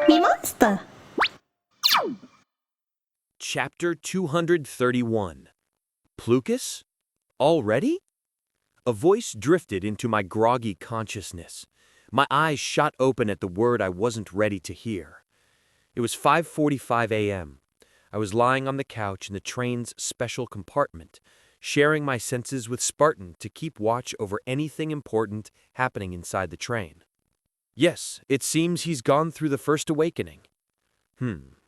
MeMonster. Chapter 231. Plucus? Already? A voice drifted into my groggy consciousness. My eyes shot open at the word I wasn't ready to hear. It was 5:45 a.m. I was lying on the couch in the train's special compartment, sharing my senses with Spartan to keep watch over anything important happening inside the train. Yes, it seems he's gone through the first awakening.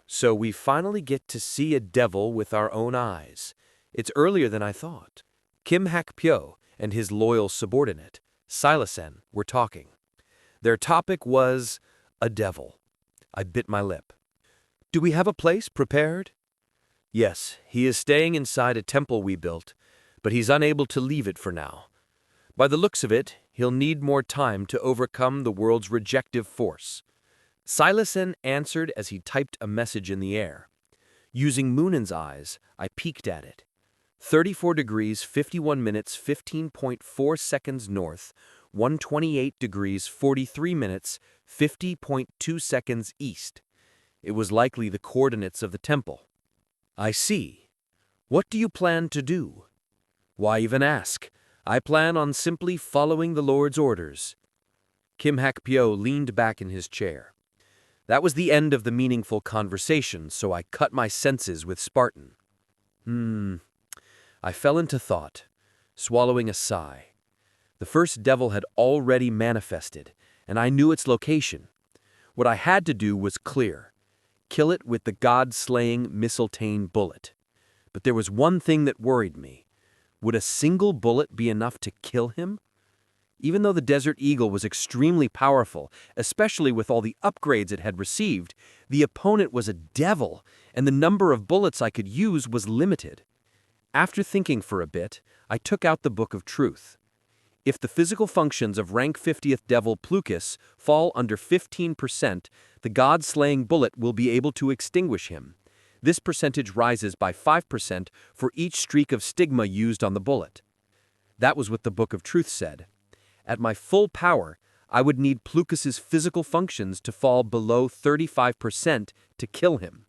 So we finally get to see a devil with our own eyes. It's earlier than I thought. Kim Hak-pyo and his loyal subordinate, Silasen, were talking. Their topic was a devil. I bit my lip. Do we have a place prepared? Yes, he is staying inside a temple we built, but he's unable to leave it for now. By the looks of it, he'll need more time to overcome the world's rejective force. Silasen answered as he typed a message in the air. Using Moonin's eyes, I peeked at it. 34 degrees 51 minutes 15.4 seconds north, 128 degrees 43 minutes 50.2 seconds east. It was likely the coordinates of the temple. I see. What do you plan to do? Why even ask? I plan on simply following the Lord's orders. Kim Hak-pyo leaned back in his chair. That was the end of the meaningful conversation, so I cut my senses with Spartan. I fell into thought, swallowing a sigh. The first devil had already manifested, and I knew its location. What I had to do was clear. Kill it with the god-slaying Mistletoe bullet. But there was one thing that worried me. Would a single bullet be enough to kill him? Even though the Desert Eagle was extremely powerful, especially with all the upgrades it had received, the opponent was a devil, and the number of bullets I could use was limited. After thinking for a bit, I took out the Book of Truth. If the physical functions of rank 50th Devil Plucus fall under 15%, the god-slaying bullet will be able to extinguish him. This percentage rises by 5% for each streak of stigma used on the bullet. That was what the Book of Truth said. At my full power, I would need Plucus's physical functions to fall below 35% to kill him.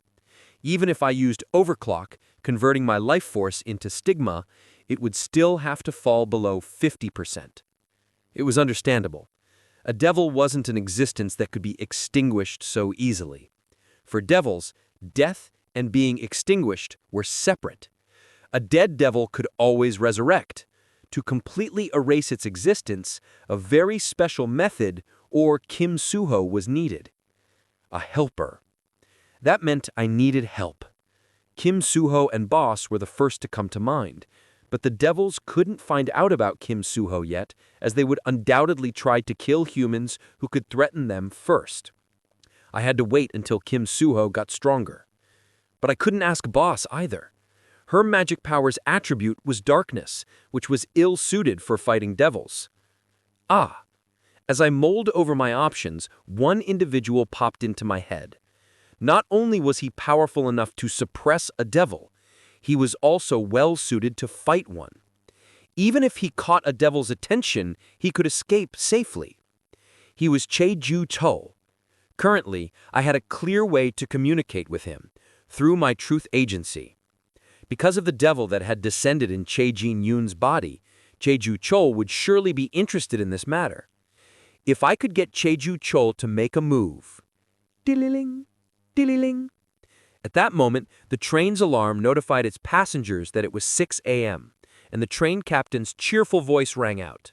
Even if I used overclock, converting my life force into stigma, it would still have to fall below 50%. It was understandable. A devil wasn't an existence that could be extinguished so easily. For devils, death and being extinguished were separate. A dead devil could always resurrect. To completely erase its existence, a very special method, or Kim-suho, was needed. A helper. That meant I needed help. Kim-suho and Boss were the first to come to mind, but the devils couldn't find out about Kim-suho yet, as they would undoubtedly try to kill humans who could threaten them first. I had to wait until Kim-suho got stronger. But I couldn't ask Boss either. Her magic power's attribute was darkness, which was ill-suited for fighting devils. As I mulled over my options, one individual popped into my head. Not only was he powerful enough to suppress a devil, he was also well-suited to fight one. Even if he caught a devil's attention, he could escape safely. He was Cheju-cho. Currently, I had a clear way to communicate with him, through my truth agency. Because of the devil that had descended in Chejin-yoon's body, Cheju-cho would surely be interested in this matter. If I could get Cheju-cho to make a move. Dililing, dililing. At that moment, the train's alarm notified its passengers that it was 6 a.m., and the train captain's cheerful voice rang out.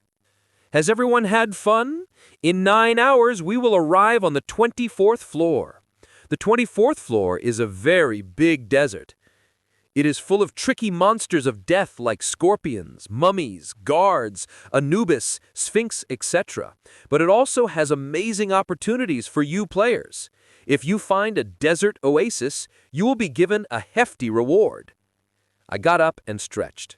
Has everyone had fun? In 9 hours, we will arrive on the 24th floor. The 24th floor is a very big desert. It is full of tricky monsters of death like scorpions, mummies, guards, Anubis, Sphinx, etc. But it also has amazing opportunities for you players. If you find a desert oasis, you will be given a hefty reward. I got up and stretched.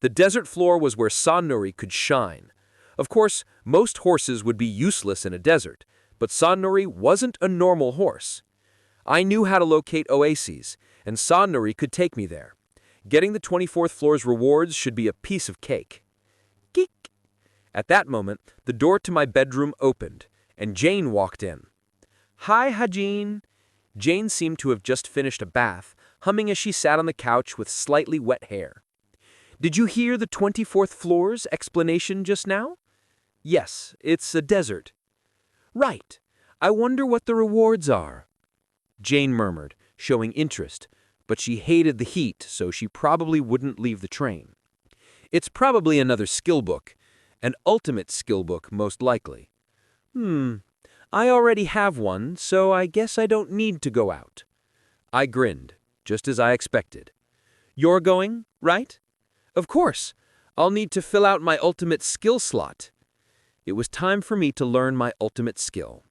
The desert floor was where Sannori could shine. Of course, most horses would be useless in a desert, but Sannori wasn't a normal horse. I knew how to locate oases, and Sannori could take me there. Getting the 24th floor's rewards should be a piece of cake. Geek! At that moment, the door to my bedroom opened, and Jane walked in. Hi, Hajin. Jane seemed to have just finished a bath, humming as she sat on the couch with slightly wet hair. Did you hear the 24th floor's explanation just now? Yes, it's a desert. Right. I wonder what the rewards are. Jane murmured, showing interest, but she hated the heat, so she probably wouldn't leave the train. It's probably another skill book, an ultimate skill book, most likely. I already have one, so I guess I don't need to go out. I grinned, just as I expected. You're going, right? Of course. I'll need to fill out my ultimate skill slot. It was time for me to learn my ultimate skill.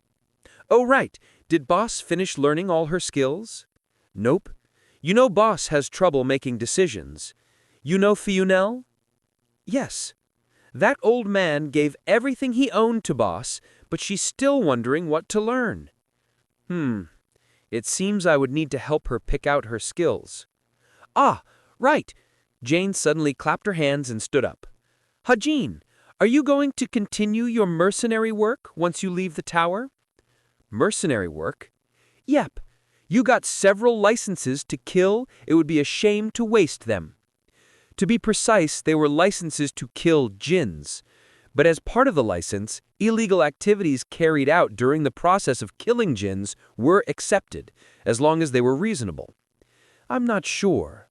Oh, right. Did Boss finish learning all her skills? Nope. You know Boss has trouble making decisions. You know Fionel? Yes. That old man gave everything he owned to Boss, but she's still wondering what to learn. It seems I would need to help her pick out her skills. Ah, right. Jane suddenly clapped her hands and stood up. Hajin, are you going to continue your mercenary work once you leave the tower? Mercenary work? Yep. You got several licenses to kill. It would be a shame to waste them. To be precise, they were licenses to kill jinns. But as part of the license, illegal activities carried out during the process of killing jinns were accepted, as long as they were reasonable. I'm not sure.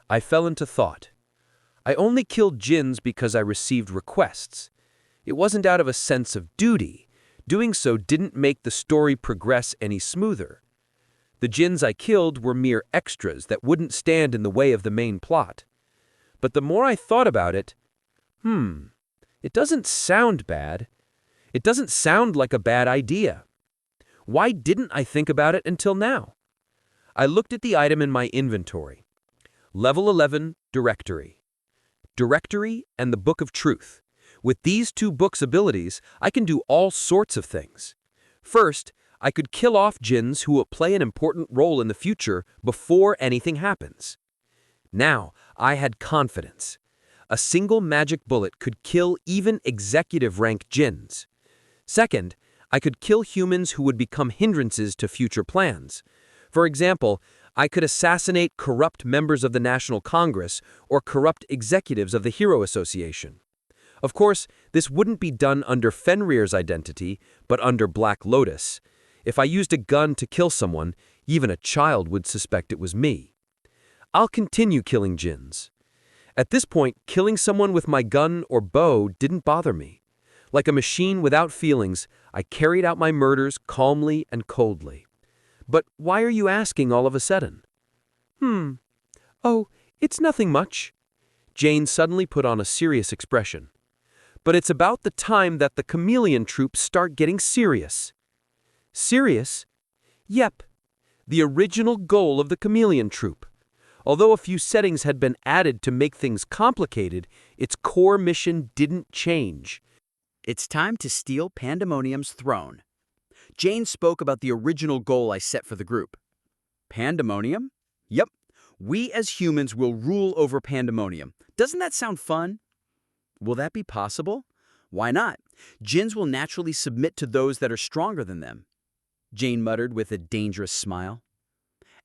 I fell into thought. I only killed jinns because I received requests. It wasn't out of a sense of duty. Doing so didn't make the story progress any smoother. The jinns I killed were mere extras that wouldn't stand in the way of the main plot. But the more I thought about it, it doesn't sound bad. It doesn't sound like a bad idea. Why didn't I think about it until now? I looked at the item in my inventory. Level 11, Directory. Directory and the Book of Truth. With these two books' abilities, I can do all sorts of things. First, I could kill off jinns who will play an important role in the future before anything happens. Now, I had confidence. A single magic bullet could kill even executive-rank jinns. Second, I could kill humans who would become hindrances to future plans. For example, I could assassinate corrupt members of the National Congress or corrupt executives of the Hero Association. Of course, this wouldn't be done under Fenrir's identity, but under Black Lotus. If I used a gun to kill someone, even a child would suspect it was me. I'll continue killing jinns. At this point, killing someone with my gun or bow didn't bother me. Like a machine without feelings, I carried out my murders calmly and coldly. But why are you asking all of a sudden? Oh, it's nothing much. Jane suddenly put on a serious expression. But it's about the time that the chameleon troops start getting serious. Serious? Yep. The original goal of the chameleon troop. Although a few settings had been added to make things complicated, its core mission didn't change. It's time to steal Pandemonium's throne. Jane spoke about the original goal I set for the group. Pandemonium? Yep. We as humans will rule over Pandemonium. Doesn't that sound fun? Will that be possible? Why not? Jinns will naturally submit to those that are stronger than them. Jane muttered with a dangerous smile.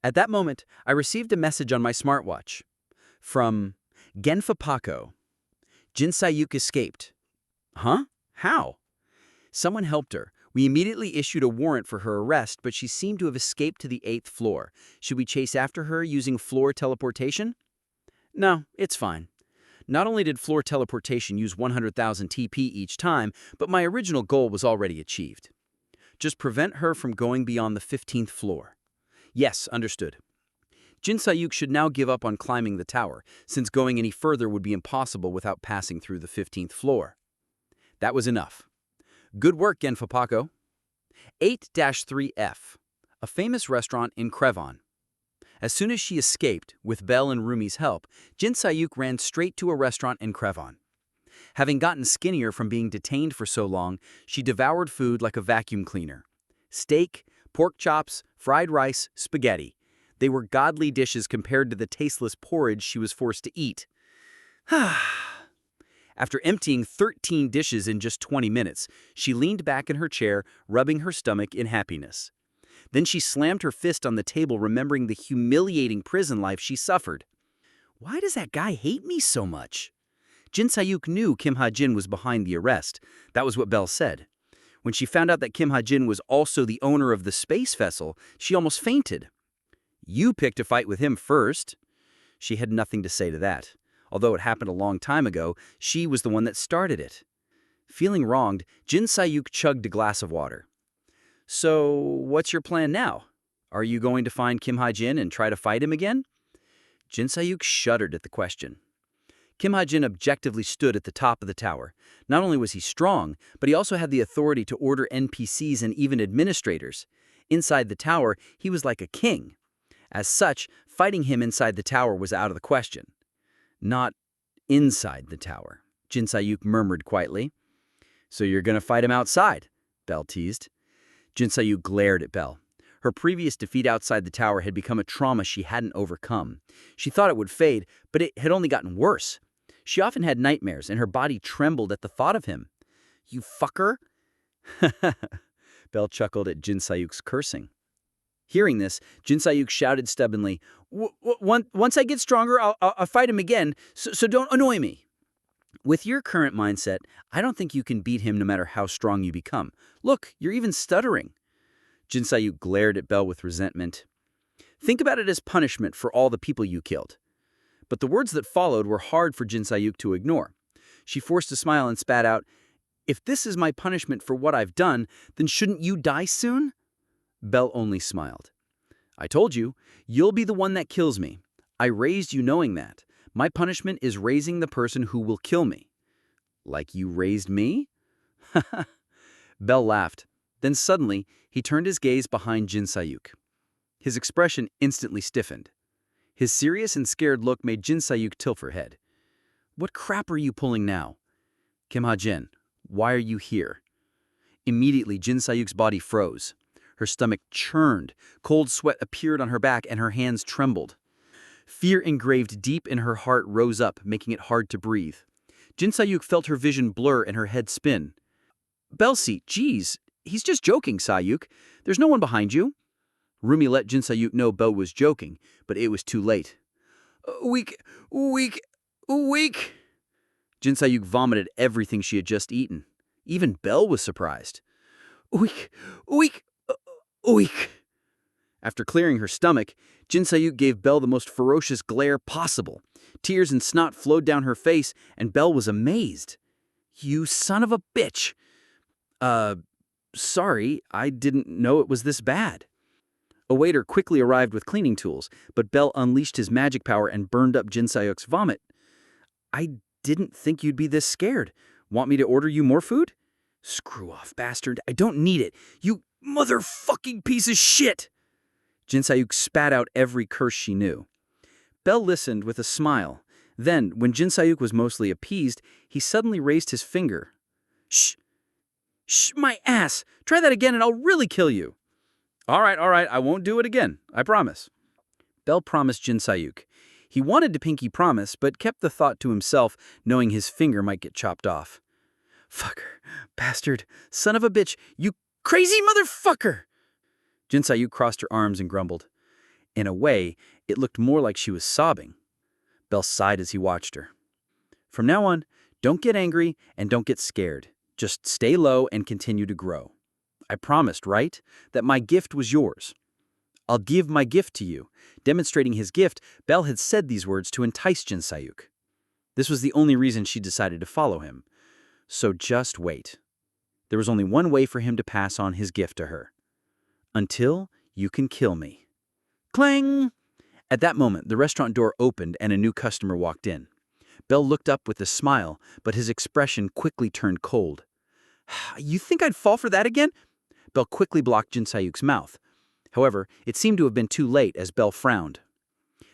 At that moment, I received a message on my smartwatch. From Genfa Paco. Jin Sayuk escaped. Huh? How? Someone helped her. We immediately issued a warrant for her arrest, but she seemed to have escaped to the 8th floor. Should we chase after her using floor teleportation? No, it's fine. Not only did floor teleportation use 100,000 TP each time, but my original goal was already achieved. Just prevent her from going beyond the 15th floor. Yes, understood. Jin Sayuk should now give up on climbing the tower, since going any further would be impossible without passing through the 15th floor. That was enough. Good work, Genfa Paco. 8-3F, a famous restaurant in Crevon. As soon as she escaped, with Belle and Rumi's help, Jin Sayuk ran straight to a restaurant in Crevon. Having gotten skinnier from being detained for so long, she devoured food like a vacuum cleaner. Steak, pork chops, fried rice, spaghetti. They were godly dishes compared to the tasteless porridge she was forced to eat. After emptying 13 dishes in just 20 minutes, she leaned back in her chair, rubbing her stomach in happiness. Then she slammed her fist on the table, remembering the humiliating prison life she suffered. Why does that guy hate me so much? Jin Sayuk knew Kim Hajin was behind the arrest. That was what Belle said. When she found out that Kim Hajin was also the owner of the space vessel, she almost fainted. You picked a fight with him first. She had nothing to say to that. Although it happened a long time ago, she was the one that started it. Feeling wronged, Jin Sayuk chugged a glass of water. So, what's your plan now? Are you going to find Kim Hajin and try to fight him again? Jin Sayuk shuddered at the question. Kim Hajin objectively stood at the top of the tower. Not only was he strong, but he also had the authority to order NPCs and even administrators. Inside the tower, he was like a king. As such, fighting him inside the tower was out of the question. Not inside the tower, Jin Sayuk murmured quietly. So you're going to fight him outside, Belle teased. Jin Sayuk glared at Belle. Her previous defeat outside the tower had become a trauma she hadn't overcome. She thought it would fade, but it had only gotten worse. She often had nightmares, and her body trembled at the thought of him. You fucker? Belle chuckled at Jin Sayuk's cursing. Hearing this, Jin Sayuk shouted stubbornly, Once I get stronger, I'll fight him again, so don't annoy me. With your current mindset, I don't think you can beat him no matter how strong you become. Look, you're even stuttering. Jin Sayuk glared at Belle with resentment. Think about it as punishment for all the people you killed. But the words that followed were hard for Jin Sayuk to ignore. She forced a smile and spat out, If this is my punishment for what I've done, then shouldn't you die soon? Belle only smiled. I told you, you'll be the one that kills me. I raised you knowing that. My punishment is raising the person who will kill me. Like you raised me? Belle laughed. Then suddenly, he turned his gaze behind Jin Sayuk. His expression instantly stiffened. His serious and scared look made Jin Sayuk tilt her head. What crap are you pulling now? Kim Ha-jin, why are you here? Immediately, Jin Sayuk's body froze. Her stomach churned, cold sweat appeared on her back, and her hands trembled. Fear engraved deep in her heart rose up, making it hard to breathe. Jin Sayuk felt her vision blur and her head spin. Belsi, geez, he's just joking, Sayuk. There's no one behind you. Rumi let Jin Sayuk know Belle was joking, but it was too late. Weak. Jin Sayuk vomited everything she had just eaten. Even Belle was surprised. Weak. After clearing her stomach, Jin Sayuk gave Belle the most ferocious glare possible. Tears and snot flowed down her face, and Belle was amazed. You son of a bitch. Sorry, I didn't know it was this bad. A waiter quickly arrived with cleaning tools, but Belle unleashed his magic power and burned up Jin Sayuk's vomit. I didn't think you'd be this scared. Want me to order you more food? Screw off, bastard. I don't need it. You motherfucking piece of shit! Jin Sayuk spat out every curse she knew. Belle listened with a smile. Then, when Jin Sayuk was mostly appeased, he suddenly raised his finger. Shh, my ass! Try that again and I'll really kill you! All right, I won't do it again, I promise. Belle promised Jin Sayuk. He wanted to pinky promise, but kept the thought to himself, knowing his finger might get chopped off. Fucker, bastard, son of a bitch, you crazy motherfucker! Jin Sayuk crossed her arms and grumbled. In a way, it looked more like she was sobbing. Belle sighed as he watched her. From now on, don't get angry and don't get scared. Just stay low and continue to grow. I promised, right, that my gift was yours. I'll give my gift to you. Demonstrating his gift, Belle had said these words to entice Jin Sayuk. This was the only reason she decided to follow him. So just wait. There was only one way for him to pass on his gift to her. Until you can kill me. Clang! At that moment, the restaurant door opened and a new customer walked in. Belle looked up with a smile, but his expression quickly turned cold. You think I'd fall for that again? Belle quickly blocked Jin Sayuk's mouth. However, it seemed to have been too late as Belle frowned.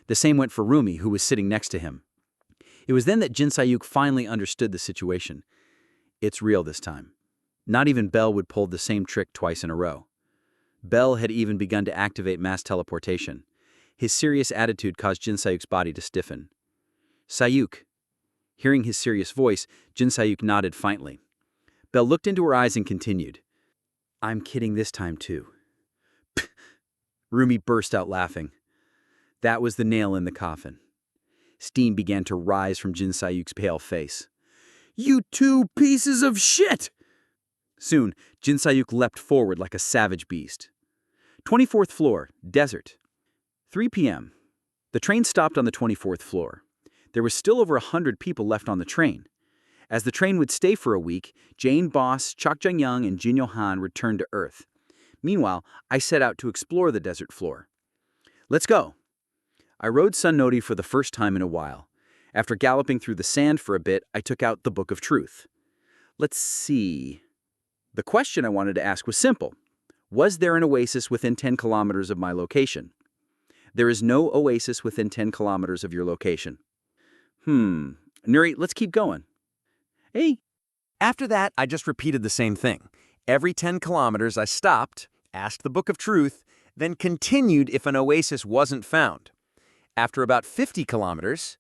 The same went for Rumi, who was sitting next to him. It was then that Jin Sayuk finally understood the situation. It's real this time. Not even Belle would pull the same trick twice in a row. Belle had even begun to activate mass teleportation. His serious attitude caused Jin Sayuk's body to stiffen. Sayuk. Hearing his serious voice, Jin Sayuk nodded faintly. Belle looked into her eyes and continued. I'm kidding this time too. Rumi burst out laughing. That was the nail in the coffin. Steam began to rise from Jin Sayuk's pale face. "You two pieces of shit!" Soon, Jin Sayuk leapt forward like a savage beast. 24th floor, desert. 3 p.m. The train stopped on the 24th floor. There was still over 100 people left on the train. As the train would stay for a week, Jane Boss, Chak Jang-young, and Jin Yo-han returned to Earth. Meanwhile, I set out to explore the desert floor. Let's go. I rode Sunnoti for the first time in a while. After galloping through the sand for a bit, I took out the Book of Truth. Let's see. The question I wanted to ask was simple. Was there an oasis within 10 kilometers of my location? There is no oasis within 10 kilometers of your location. Nuri, let's keep going. Hey. After that, I just repeated the same thing. Every 10 kilometers, I stopped, asked the Book of Truth, then continued if an oasis wasn't found. After about 50 kilometers,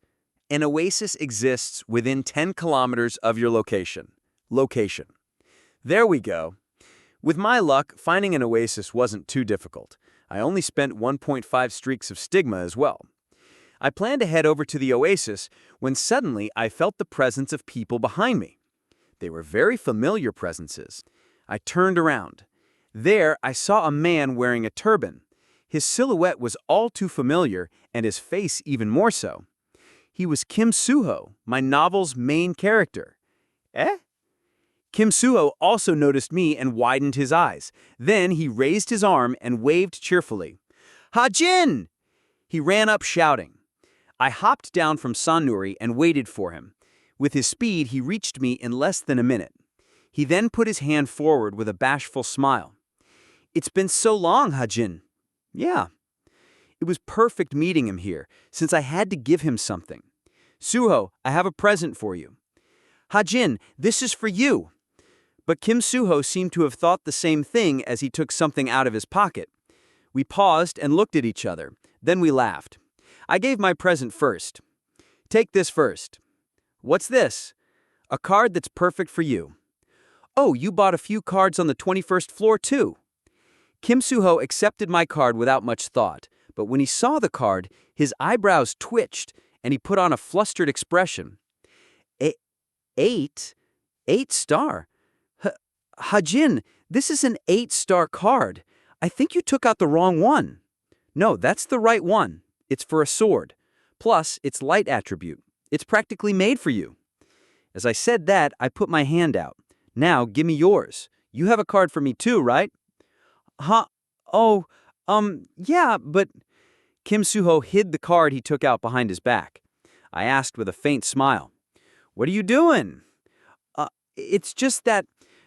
an oasis exists within 10 kilometers of your location. Location. There we go. With my luck, finding an oasis wasn't too difficult. I only spent 1.5 streaks of stigma as well. I planned to head over to the oasis when suddenly I felt the presence of people behind me. They were very familiar presences. I turned around. There, I saw a man wearing a turban. His silhouette was all too familiar, and his face even more so. He was Kim Suho, my novel's main character. Eh? Kim Suho also noticed me and widened his eyes. Then he raised his arm and waved cheerfully. "Hajin!" He ran up shouting. I hopped down from Sannuri and waited for him. With his speed, he reached me in less than a minute. He then put his hand forward with a bashful smile. "It's been so long, Hajin." "Yeah." It was perfect meeting him here, since I had to give him something. "Suho, I have a present for you." "Hajin, this is for you." But Kim Suho seemed to have thought the same thing as he took something out of his pocket. We paused and looked at each other. Then we laughed. I gave my present first. "Take this first." "What's this?" "A card that's perfect for you." "Oh, you bought a few cards on the 21st floor too." Kim Suho accepted my card without much thought, but when he saw the card, his eyebrows twitched, and he put on a flustered expression. Eight? 8-star? Hajin, this is an 8-star card. I think you took out the wrong one." "No, that's the right one. It's for a sword. Plus, it's light attribute. It's practically made for you." As I said that, I put my hand out. "Now, give me yours. You have a card for me too, right?" "Huh? Oh, yeah, but..." Kim Suho hid the card he took out behind his back. I asked with a faint smile, "What are you doing?" It's just that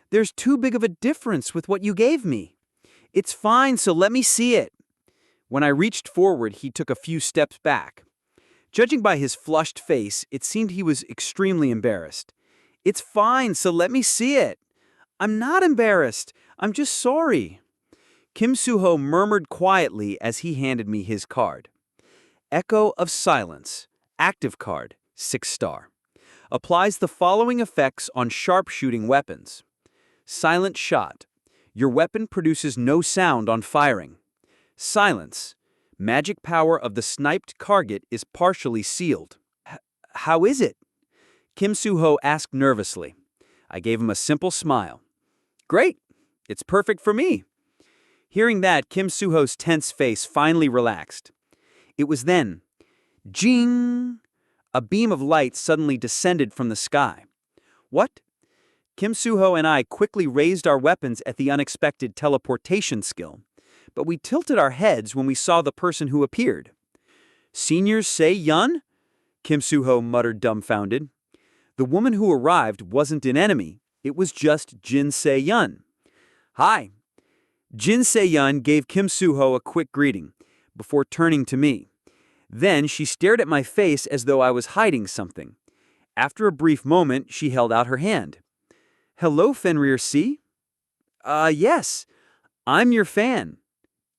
there's too big of a difference with what you gave me." "It's fine, so let me see it." When I reached forward, he took a few steps back. Judging by his flushed face, it seemed he was extremely embarrassed. "It's fine, so let me see it." "I'm not embarrassed. I'm just sorry." Kim Suho murmured quietly as he handed me his card. Echo of Silence. Active card. 6-star. Applies the following effects on sharpshooting weapons. Silent shot. Your weapon produces no sound on firing. Silence. Magic power of the sniped target is partially sealed. How is it?" Kim Suho asked nervously. I gave him a simple smile. "Great. It's perfect for me." Hearing that, Kim Suho's tense face finally relaxed. It was then. Jing! A beam of light suddenly descended from the sky. "What?" Kim Suho and I quickly raised our weapons at the unexpected teleportation skill, but we tilted our heads when we saw the person who appeared. "Senior Se-yun?" Kim Suho muttered dumbfounded. The woman who arrived wasn't an enemy. It was just Jin Se-yun. "Hi." Jin Se-yun gave Kim Suho a quick greeting, before turning to me. Then she stared at my face as though I was hiding something. After a brief moment, she held out her hand. "Hello, Fenrir C." Yes. I'm your fan."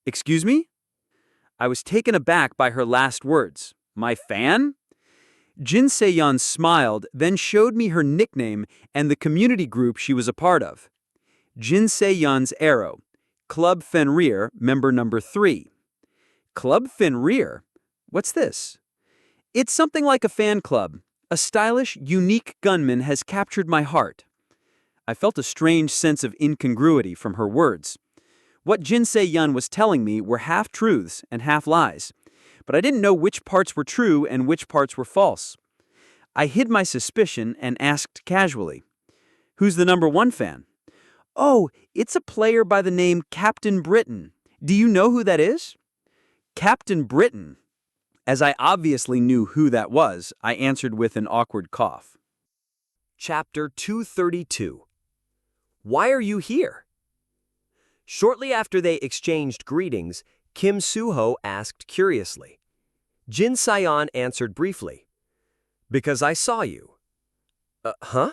"Excuse me?" I was taken aback by her last words. "My fan?" Jin Se-yun smiled, then showed me her nickname and the community group she was a part of. Jin Se-yun's Arrow. Club Fenrir, member number 3. Club Fenrir? What's this? It's something like a fan club. A stylish, unique gunman has captured my heart. I felt a strange sense of incongruity from her words. What Jinsei Yun was telling me were half-truths and half-lies, but I didn't know which parts were true and which parts were false. I hid my suspicion and asked casually, "Who's the #1 fan?" "Oh, it's a player by the name Captain Britain. Do you know who that is?" Captain Britain. As I obviously knew who that was, I answered with an awkward cough. Chapter 232. Why are you here? Shortly after they exchanged greetings, Kim Suho asked curiously. Jin Sayon answered briefly, "Because I saw you." Huh?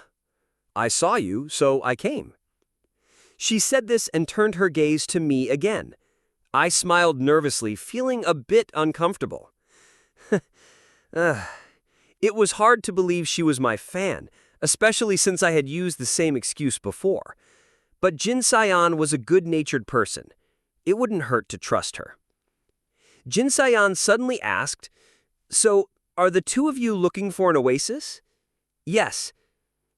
I saw you, so I came." She said this and turned her gaze to me again. I smiled nervously, feeling a bit uncomfortable. It was hard to believe she was my fan, especially since I had used the same excuse before. But Jin Sayan was a good-natured person. It wouldn't hurt to trust her. Jin Sayan suddenly asked, "So, are the two of you looking for an oasis?" "Yes."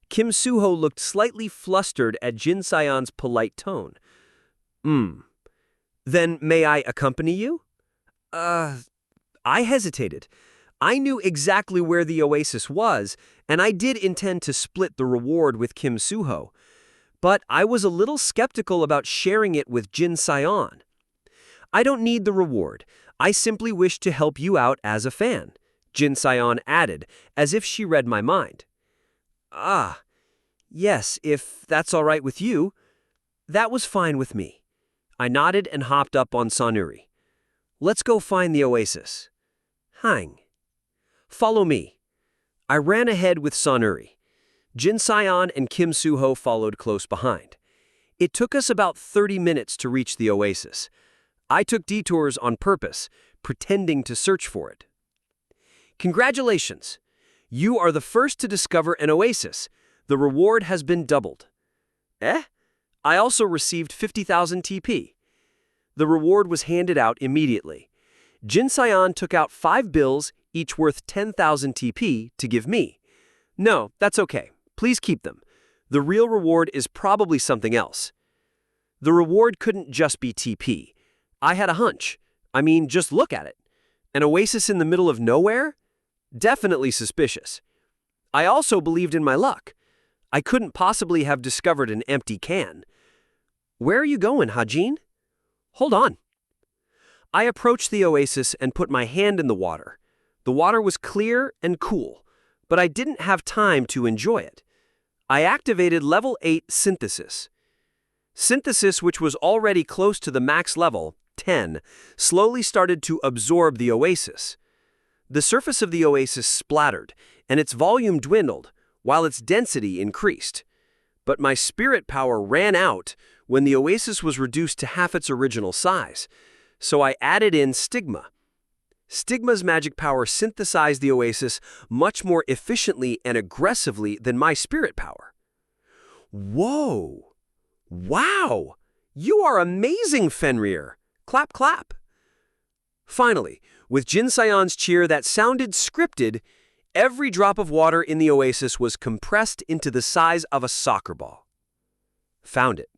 Kim Suho looked slightly flustered at Jin Sayan's polite tone. Then may I accompany you?" I hesitated. I knew exactly where the oasis was, and I did intend to split the reward with Kim Suho. But I was a little skeptical about sharing it with Jin Sayon. "I don't need the reward. I simply wish to help you out as a fan," Jin Sayon added, as if she read my mind. "Ah, yes, if that's all right with you." That was fine with me. I nodded and hopped up on Sanuri. "Let's go find the oasis." "Hang. Follow me." I ran ahead with Sanuri. Jin Sayon and Kim Suho followed close behind. It took us about 30 minutes to reach the oasis. I took detours on purpose, pretending to search for it. "Congratulations! You are the first to discover an oasis. The reward has been doubled." "Eh?" I also received 50,000 TP. The reward was handed out immediately. Jin Sayon took out 5 bills, each worth 10,000 TP, to give me. "No, that's okay. Please keep them. The real reward is probably something else." The reward couldn't just be TP. I had a hunch. I mean, just look at it. An oasis in the middle of nowhere? Definitely suspicious. I also believed in my luck. I couldn't possibly have discovered an empty can. "Where are you going, Hajin?" "Hold on." I approached the oasis and put my hand in the water. The water was clear and cool, but I didn't have time to enjoy it. I activated level 8 synthesis. Synthesis, which was already close to the max level, 10, slowly started to absorb the oasis. The surface of the oasis splattered, and its volume dwindled, while its density increased. But my spirit power ran out when the oasis was reduced to half its original size, so I added in Stigma. Stigma's magic power synthesized the oasis much more efficiently and aggressively than my spirit power. Whoa! Wow! You are amazing, Fenrir! Clap, clap! Finally, with Jin Sayon's cheer that sounded scripted, every drop of water in the oasis was compressed into the size of a soccer ball. Found it.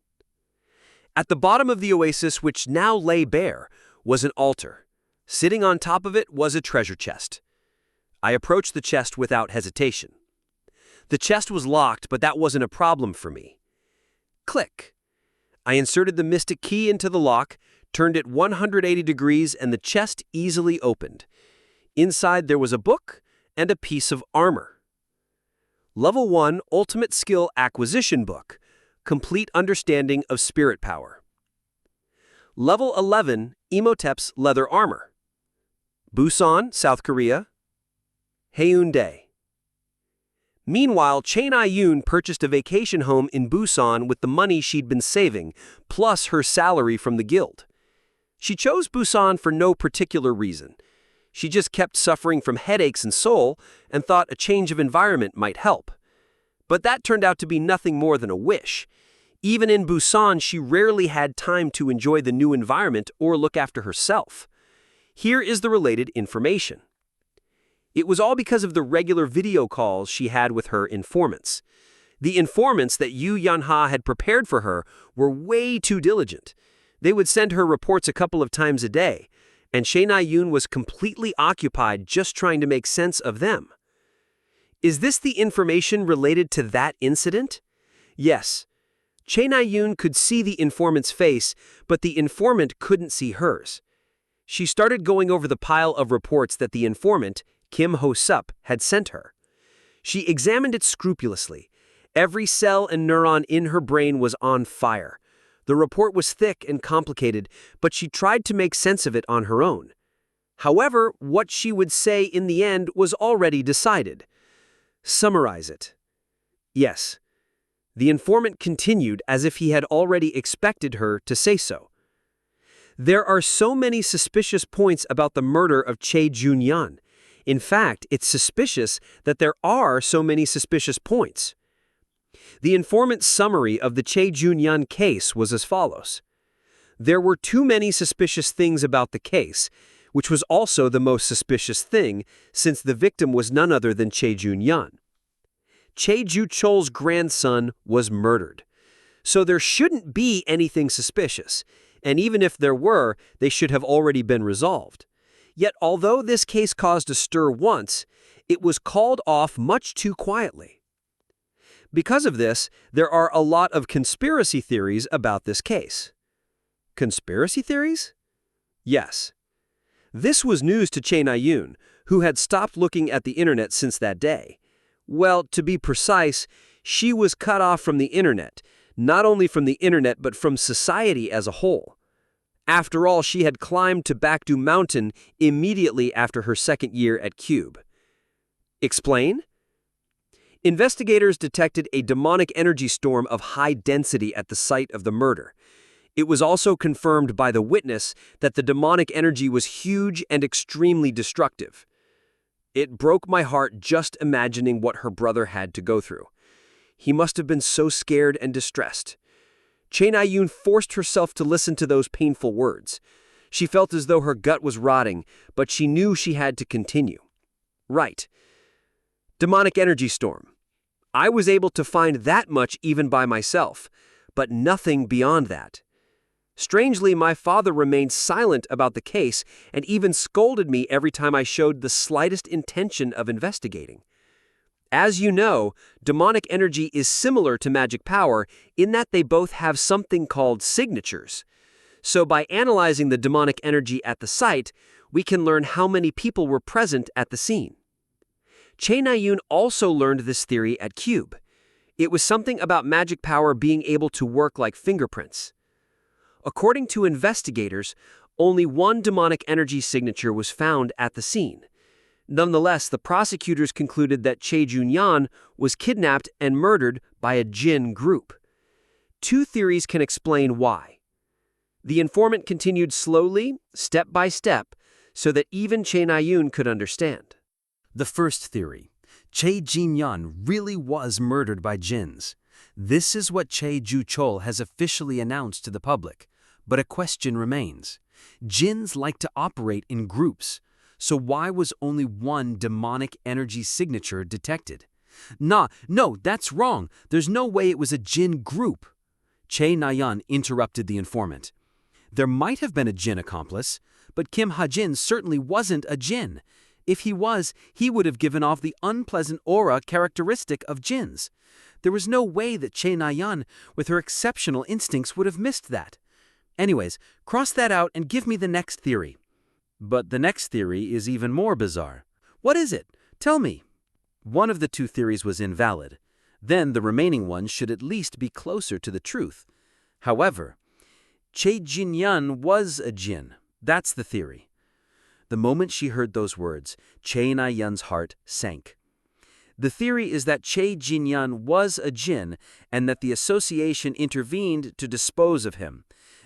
At the bottom of the oasis, which now lay bare, was an altar. Sitting on top of it was a treasure chest. I approached the chest without hesitation. The chest was locked, but that wasn't a problem for me. Click. I inserted the mystic key into the lock, turned it 180 degrees, and the chest easily opened. Inside there was a book and a piece of armor. Level 1 Ultimate Skill Acquisition Book. Complete Understanding of Spirit Power. Level 11 Emotep's Leather Armor. Busan, South Korea. Haeundae. Meanwhile, Chain Ai-yoon purchased a vacation home in Busan with the money she'd been saving, plus her salary from the guild. She chose Busan for no particular reason. She just kept suffering from headaches in Seoul and thought a change of environment might help. But that turned out to be nothing more than a wish. Even in Busan, she rarely had time to enjoy the new environment or look after herself. Here is the related information. It was all because of the regular video calls she had with her informants. The informants that Yu Yanha had prepared for her were way too diligent. They would send her reports a couple of times a day, and Che Na-yun was completely occupied just trying to make sense of them. Is this the information related to that incident? Yes. Che Na-yun could see the informant's face, but the informant couldn't see hers. She started going over the pile of reports that the informant, Kim Ho-sup, had sent her. She examined it scrupulously. Every cell and neuron in her brain was on fire. The report was thick and complicated, but she tried to make sense of it on her own. However, what she would say in the end was already decided. Summarize it. Yes. The informant continued as if he had already expected her to say so. There are so many suspicious points about the murder of Che Junyan. In fact, it's suspicious that there are so many suspicious points. The informant's summary of the Che Junyan case was as follows. There were too many suspicious things about the case, which was also the most suspicious thing since the victim was none other than Che Junyan. Che Ju-chol's grandson was murdered. So there shouldn't be anything suspicious, and even if there were, they should have already been resolved. Yet although this case caused a stir once, it was called off much too quietly. Because of this, there are a lot of conspiracy theories about this case. Conspiracy theories? Yes. This was news to Che Na-yun, who had stopped looking at the internet since that day. Well, to be precise, she was cut off from the internet, not only from the internet but from society as a whole. After all, she had climbed to Baekdu Mountain immediately after her second year at Cube. Explain? Investigators detected a demonic energy storm of high density at the site of the murder. It was also confirmed by the witness that the demonic energy was huge and extremely destructive. It broke my heart just imagining what her brother had to go through. He must have been so scared and distressed. Che Na-yun forced herself to listen to those painful words. She felt as though her gut was rotting, but she knew she had to continue. Right. Demonic energy storm. I was able to find that much even by myself, but nothing beyond that. Strangely, my father remained silent about the case and even scolded me every time I showed the slightest intention of investigating. As you know, demonic energy is similar to magic power in that they both have something called signatures. So by analyzing the demonic energy at the site, we can learn how many people were present at the scene. Che Na-yun also learned this theory at Cube. It was something about magic power being able to work like fingerprints. According to investigators, only one demonic energy signature was found at the scene. Nonetheless, the prosecutors concluded that Che Junyan was kidnapped and murdered by a Jin group. Two theories can explain why. The informant continued slowly, step by step, so that even Che Na-yun could understand. The first theory. Che Jinyan really was murdered by Jins. This is what Che Ju-chol has officially announced to the public. But a question remains. Jins like to operate in groups. So why was only one demonic energy signature detected? No, that's wrong. There's no way it was a Jin group. Che Na-yun interrupted the informant. There might have been a Jin accomplice, but Kim Hajin certainly wasn't a Jin. If he was, he would have given off the unpleasant aura characteristic of Jins. There was no way that Che Na-yun, with her exceptional instincts, would have missed that. Anyways, cross that out and give me the next theory. But the next theory is even more bizarre. What is it? Tell me. One of the two theories was invalid. Then the remaining one should at least be closer to the truth. However, Che Jinyan was a Jin. That's the theory. The moment she heard those words, Che Na-yun's heart sank. The theory is that Che Jinyan was a Jin and that the association intervened to dispose of him.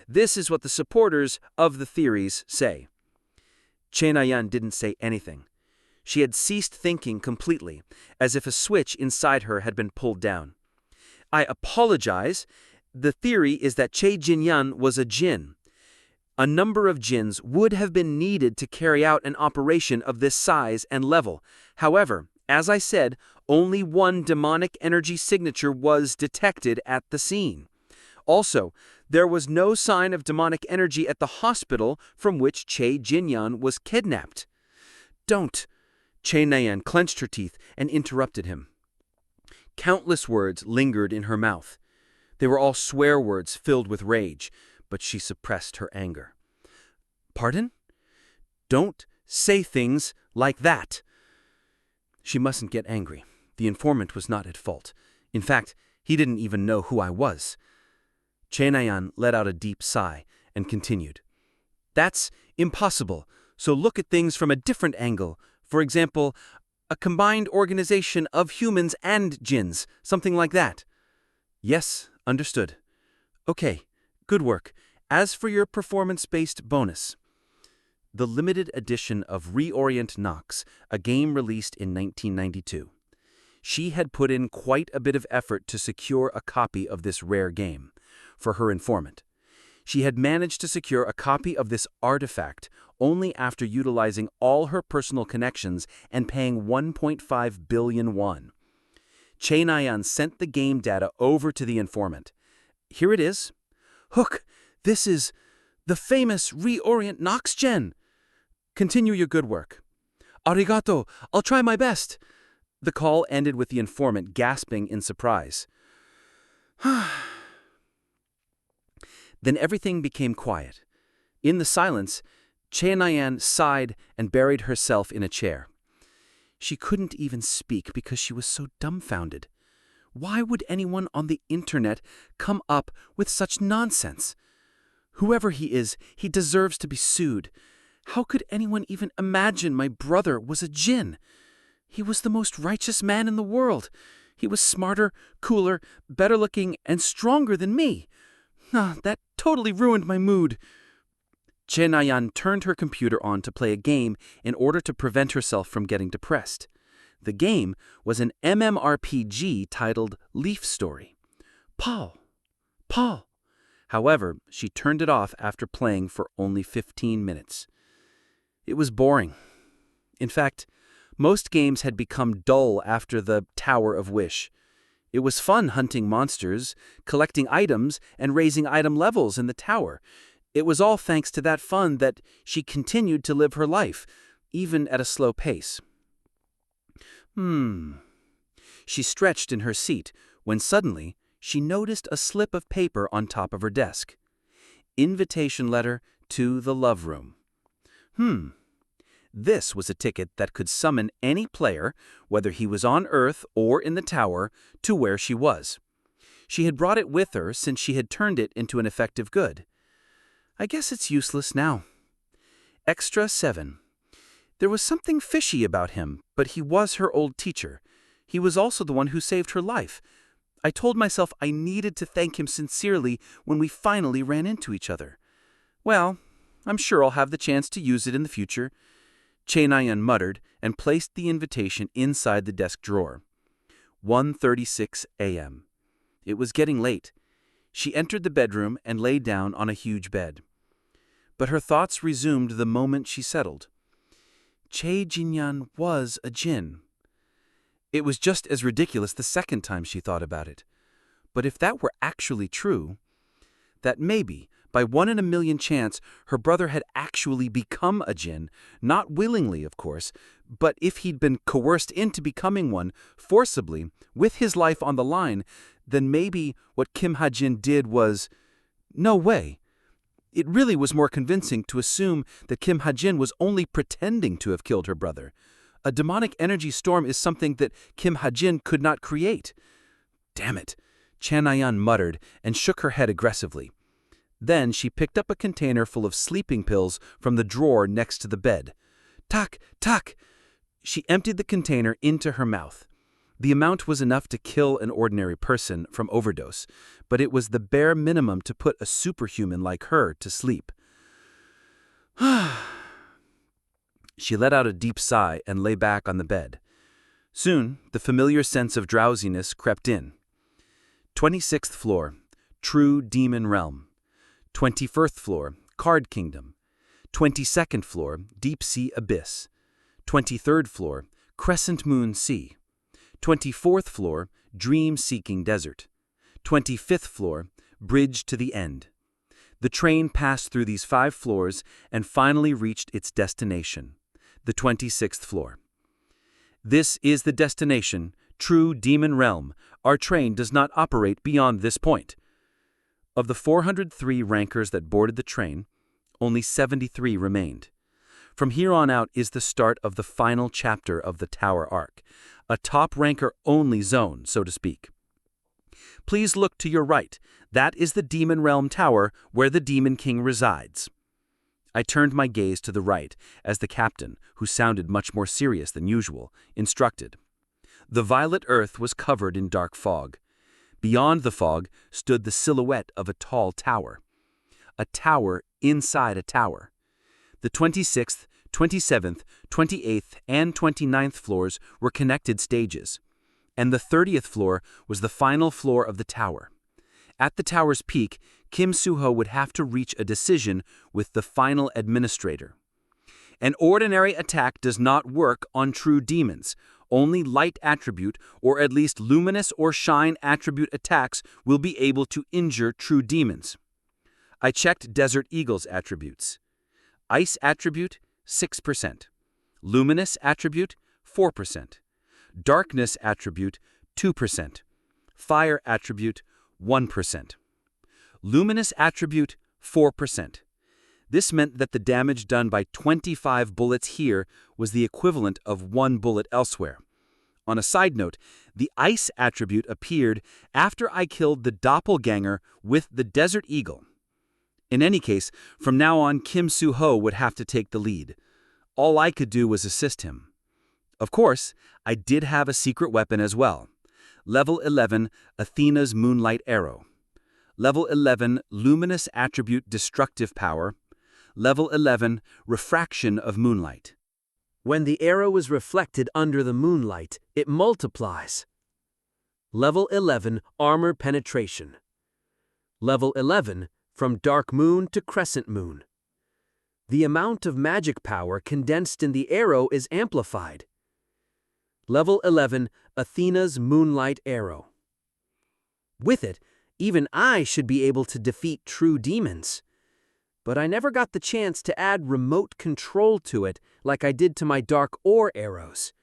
This is what the supporters of the theories say. Che Na-yun didn't say anything. She had ceased thinking completely, as if a switch inside her had been pulled down. I apologize. The theory is that Che Jinyan was a Jin. A number of djinns would have been needed to carry out an operation of this size and level. However, as I said, only one demonic energy signature was detected at the scene. Also, there was no sign of demonic energy at the hospital from which Che Jinyan was kidnapped. "Don't!" Che Nayan clenched her teeth and interrupted him. Countless words lingered in her mouth. They were all swear words filled with rage, but she suppressed her anger. "Pardon? Don't say things like that." She mustn't get angry. The informant was not at fault. In fact, he didn't even know who I was. Che Nayan let out a deep sigh and continued. "That's impossible, so look at things from a different angle. For example, a combined organization of humans and jinns, something like that." "Yes, understood." "Okay, good work. As for your performance-based bonus." The limited edition of Reorient Nox, a game released in 1992. She had put in quite a bit of effort to secure a copy of this rare game for her informant. She had managed to secure a copy of this artifact only after utilizing all her personal connections and paying 1.5 billion won. Che Nayan sent the game data over to the informant. "Here it is. Hook, this is the famous Reorient Nox Gen. Continue your good work." "Arigato, I'll try my best." The call ended with the informant gasping in surprise. Then everything became quiet. In the silence, Che Nayan sighed and buried herself in a chair. She couldn't even speak because she was so dumbfounded. Why would anyone on the internet come up with such nonsense? Whoever he is, he deserves to be sued. How could anyone even imagine my brother was a djinn? He was the most righteous man in the world. He was smarter, cooler, better looking, and stronger than me. That totally ruined my mood. Che Nayan turned her computer on to play a game in order to prevent herself from getting depressed. The game was an MMORPG titled Leaf Story. Paul. However, she turned it off after playing for only 15 minutes. It was boring. In fact, most games had become dull after the Tower of Wish. It was fun hunting monsters, collecting items, and raising item levels in the tower. It was all thanks to that fun that she continued to live her life, even at a slow pace. She stretched in her seat when suddenly she noticed a slip of paper on top of her desk. Invitation letter to the love room. This was a ticket that could summon any player, whether he was on Earth or in the tower, to where she was. She had brought it with her since she had turned it into an effective good. I guess it's useless now. Extra 7. There was something fishy about him, but he was her old teacher. He was also the one who saved her life. I told myself I needed to thank him sincerely when we finally ran into each other. Well, I'm sure I'll have the chance to use it in the future. Che Nayan muttered and placed the invitation inside the desk drawer. 1:36 a.m. It was getting late. She entered the bedroom and lay down on a huge bed. But her thoughts resumed the moment she settled. Che Jinyan was a djinn. It was just as ridiculous the second time she thought about it. But if that were actually true, that maybe, by 1 in a million chance, her brother had actually become a djinn, not willingly, of course, but if he'd been coerced into becoming one, forcibly, with his life on the line, then maybe what Kim Hajin did was... No way. It really was more convincing to assume that Kim Hajin was only pretending to have killed her brother. A demonic energy storm is something that Kim Hajin could not create. Damn it, Che Nayan muttered and shook her head aggressively. Then she picked up a container full of sleeping pills from the drawer next to the bed. Tak, tak! She emptied the container into her mouth. The amount was enough to kill an ordinary person from overdose, but it was the bare minimum to put a superhuman like her to sleep. She let out a deep sigh and lay back on the bed. Soon, the familiar sense of drowsiness crept in. 26th floor, True Demon Realm. 21st floor, Card Kingdom. 22nd floor, Deep Sea Abyss. 23rd floor, Crescent Moon Sea. 24th floor, Dream Seeking Desert. 25th floor, Bridge to the End. The train passed through these 5 floors and finally reached its destination, the 26th floor. This is the destination, true demon realm. Our train does not operate beyond this point. Of the 403 rankers that boarded the train, only 73 remained. From here on out is the start of the final chapter of the Tower arc, a top ranker only zone, so to speak. Please look to your right. That is the Demon Realm Tower where the Demon King resides. I turned my gaze to the right as the captain, who sounded much more serious than usual, instructed. The violet earth was covered in dark fog. Beyond the fog stood the silhouette of a tall tower. A tower inside a tower. The 26th, 27th, 28th, and 29th floors were connected stages, and the 30th floor was the final floor of the tower. At the tower's peak, Kim Soo-ho would have to reach a decision with the final administrator. An ordinary attack does not work on true demons. Only light attribute, or at least luminous or shine attribute attacks will be able to injure true demons. I checked Desert Eagle's attributes. Ice attribute, 6%. Luminous attribute, 4%. Darkness attribute, 2%. Fire attribute, 1%. Luminous attribute, 4%. This meant that the damage done by 25 bullets here was the equivalent of 1 bullet elsewhere. On a side note, the ice attribute appeared after I killed the doppelganger with the Desert Eagle. In any case, from now on Kim Soo-ho would have to take the lead. All I could do was assist him. Of course, I did have a secret weapon as well. Level 11, Athena's Moonlight Arrow. Level 11, Luminous Attribute Destructive Power. Level 11, Refraction of Moonlight. When the arrow is reflected under the moonlight, it multiplies. Level 11, Armor Penetration. Level 11, From Dark Moon to Crescent Moon. The amount of magic power condensed in the arrow is amplified. Level 11, Athena's Moonlight Arrow. With it, even I should be able to defeat true demons. But I never got the chance to add remote control to it like I did to my dark ore arrows.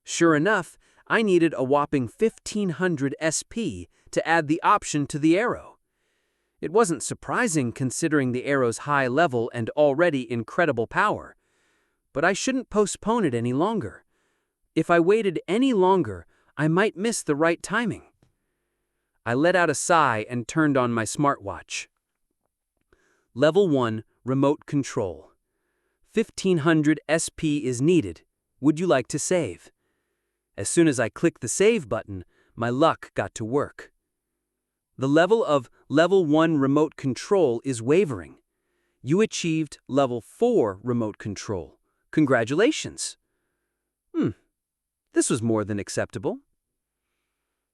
Sure enough, I needed a whopping 1500 SP to add the option to the arrow. It wasn't surprising considering the arrow's high level and already incredible power. But I shouldn't postpone it any longer. If I waited any longer, I might miss the right timing. I let out a sigh and turned on my smartwatch. Level 1, Remote Control. 1500 SP is needed. Would you like to save? As soon as I clicked the save button, my luck got to work. The level of Level 1 Remote Control is wavering. You achieved Level 4 Remote Control. Congratulations! This was more than acceptable.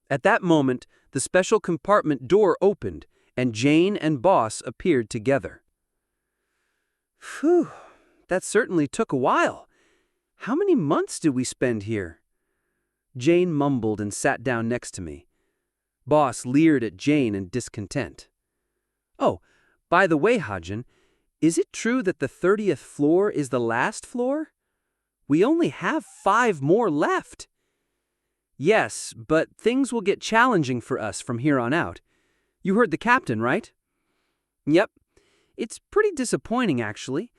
At that moment, the special compartment door opened, and Jane and Boss appeared together. Phew, that certainly took a while. How many months did we spend here? Jane mumbled and sat down next to me. Boss leered at Jane in discontent. Oh, by the way, Hajin, is it true that the 30th floor is the last floor? We only have 5 more left. Yes, but things will get challenging for us from here on out. You heard the captain, right? Yep. It's pretty disappointing, actually.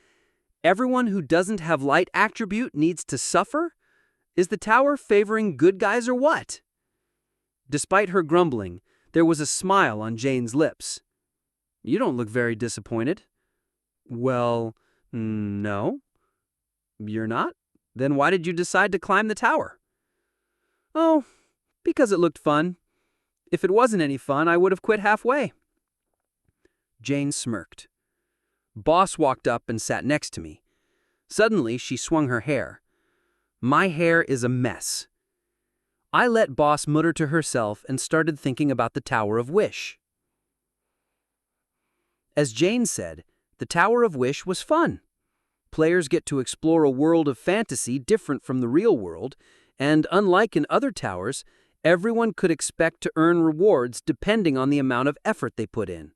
Everyone who doesn't have light attribute needs to suffer? Is the tower favoring good guys or what? Despite her grumbling, there was a smile on Jane's lips. You don't look very disappointed. Well, no. You're not? Then why did you decide to climb the tower? Oh, because it looked fun. If it wasn't any fun, I would have quit halfway. Jane smirked. Boss walked up and sat next to me. Suddenly, she swung her hair. My hair is a mess. I let Boss mutter to herself and started thinking about the Tower of Wish. As Jane said, The Tower of Wish was fun. Players get to explore a world of fantasy different from the real world, and unlike in other towers, everyone could expect to earn rewards depending on the amount of effort they put in.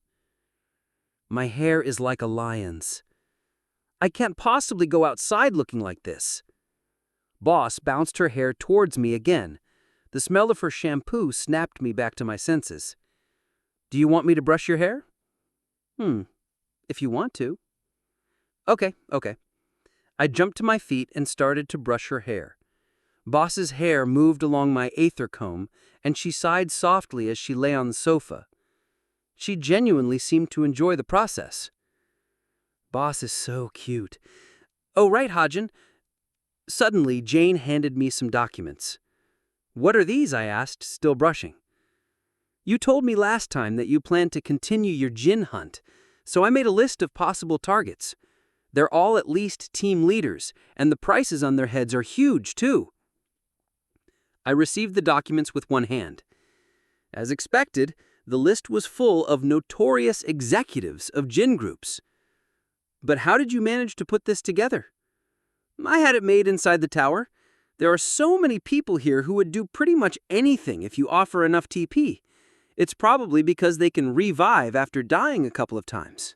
My hair is like a lion's. I can't possibly go outside looking like this. Boss bounced her hair towards me again. The smell of her shampoo snapped me back to my senses. Do you want me to brush your hair? If you want to. Okay. I jumped to my feet and started to brush her hair. Boss's hair moved along my aether comb, and she sighed softly as she lay on the sofa. She genuinely seemed to enjoy the process. Boss is so cute. Oh, right, Hajin. Suddenly, Jane handed me some documents. What are these? I asked, still brushing. You told me last time that you planned to continue your djinn hunt, so I made a list of possible targets. They're all at least team leaders, and the prices on their heads are huge, too. I received the documents with one hand. As expected, the list was full of notorious executives of djinn groups. But how did you manage to put this together? I had it made inside the tower. There are so many people here who would do pretty much anything if you offer enough TP. It's probably because they can revive after dying a couple of times.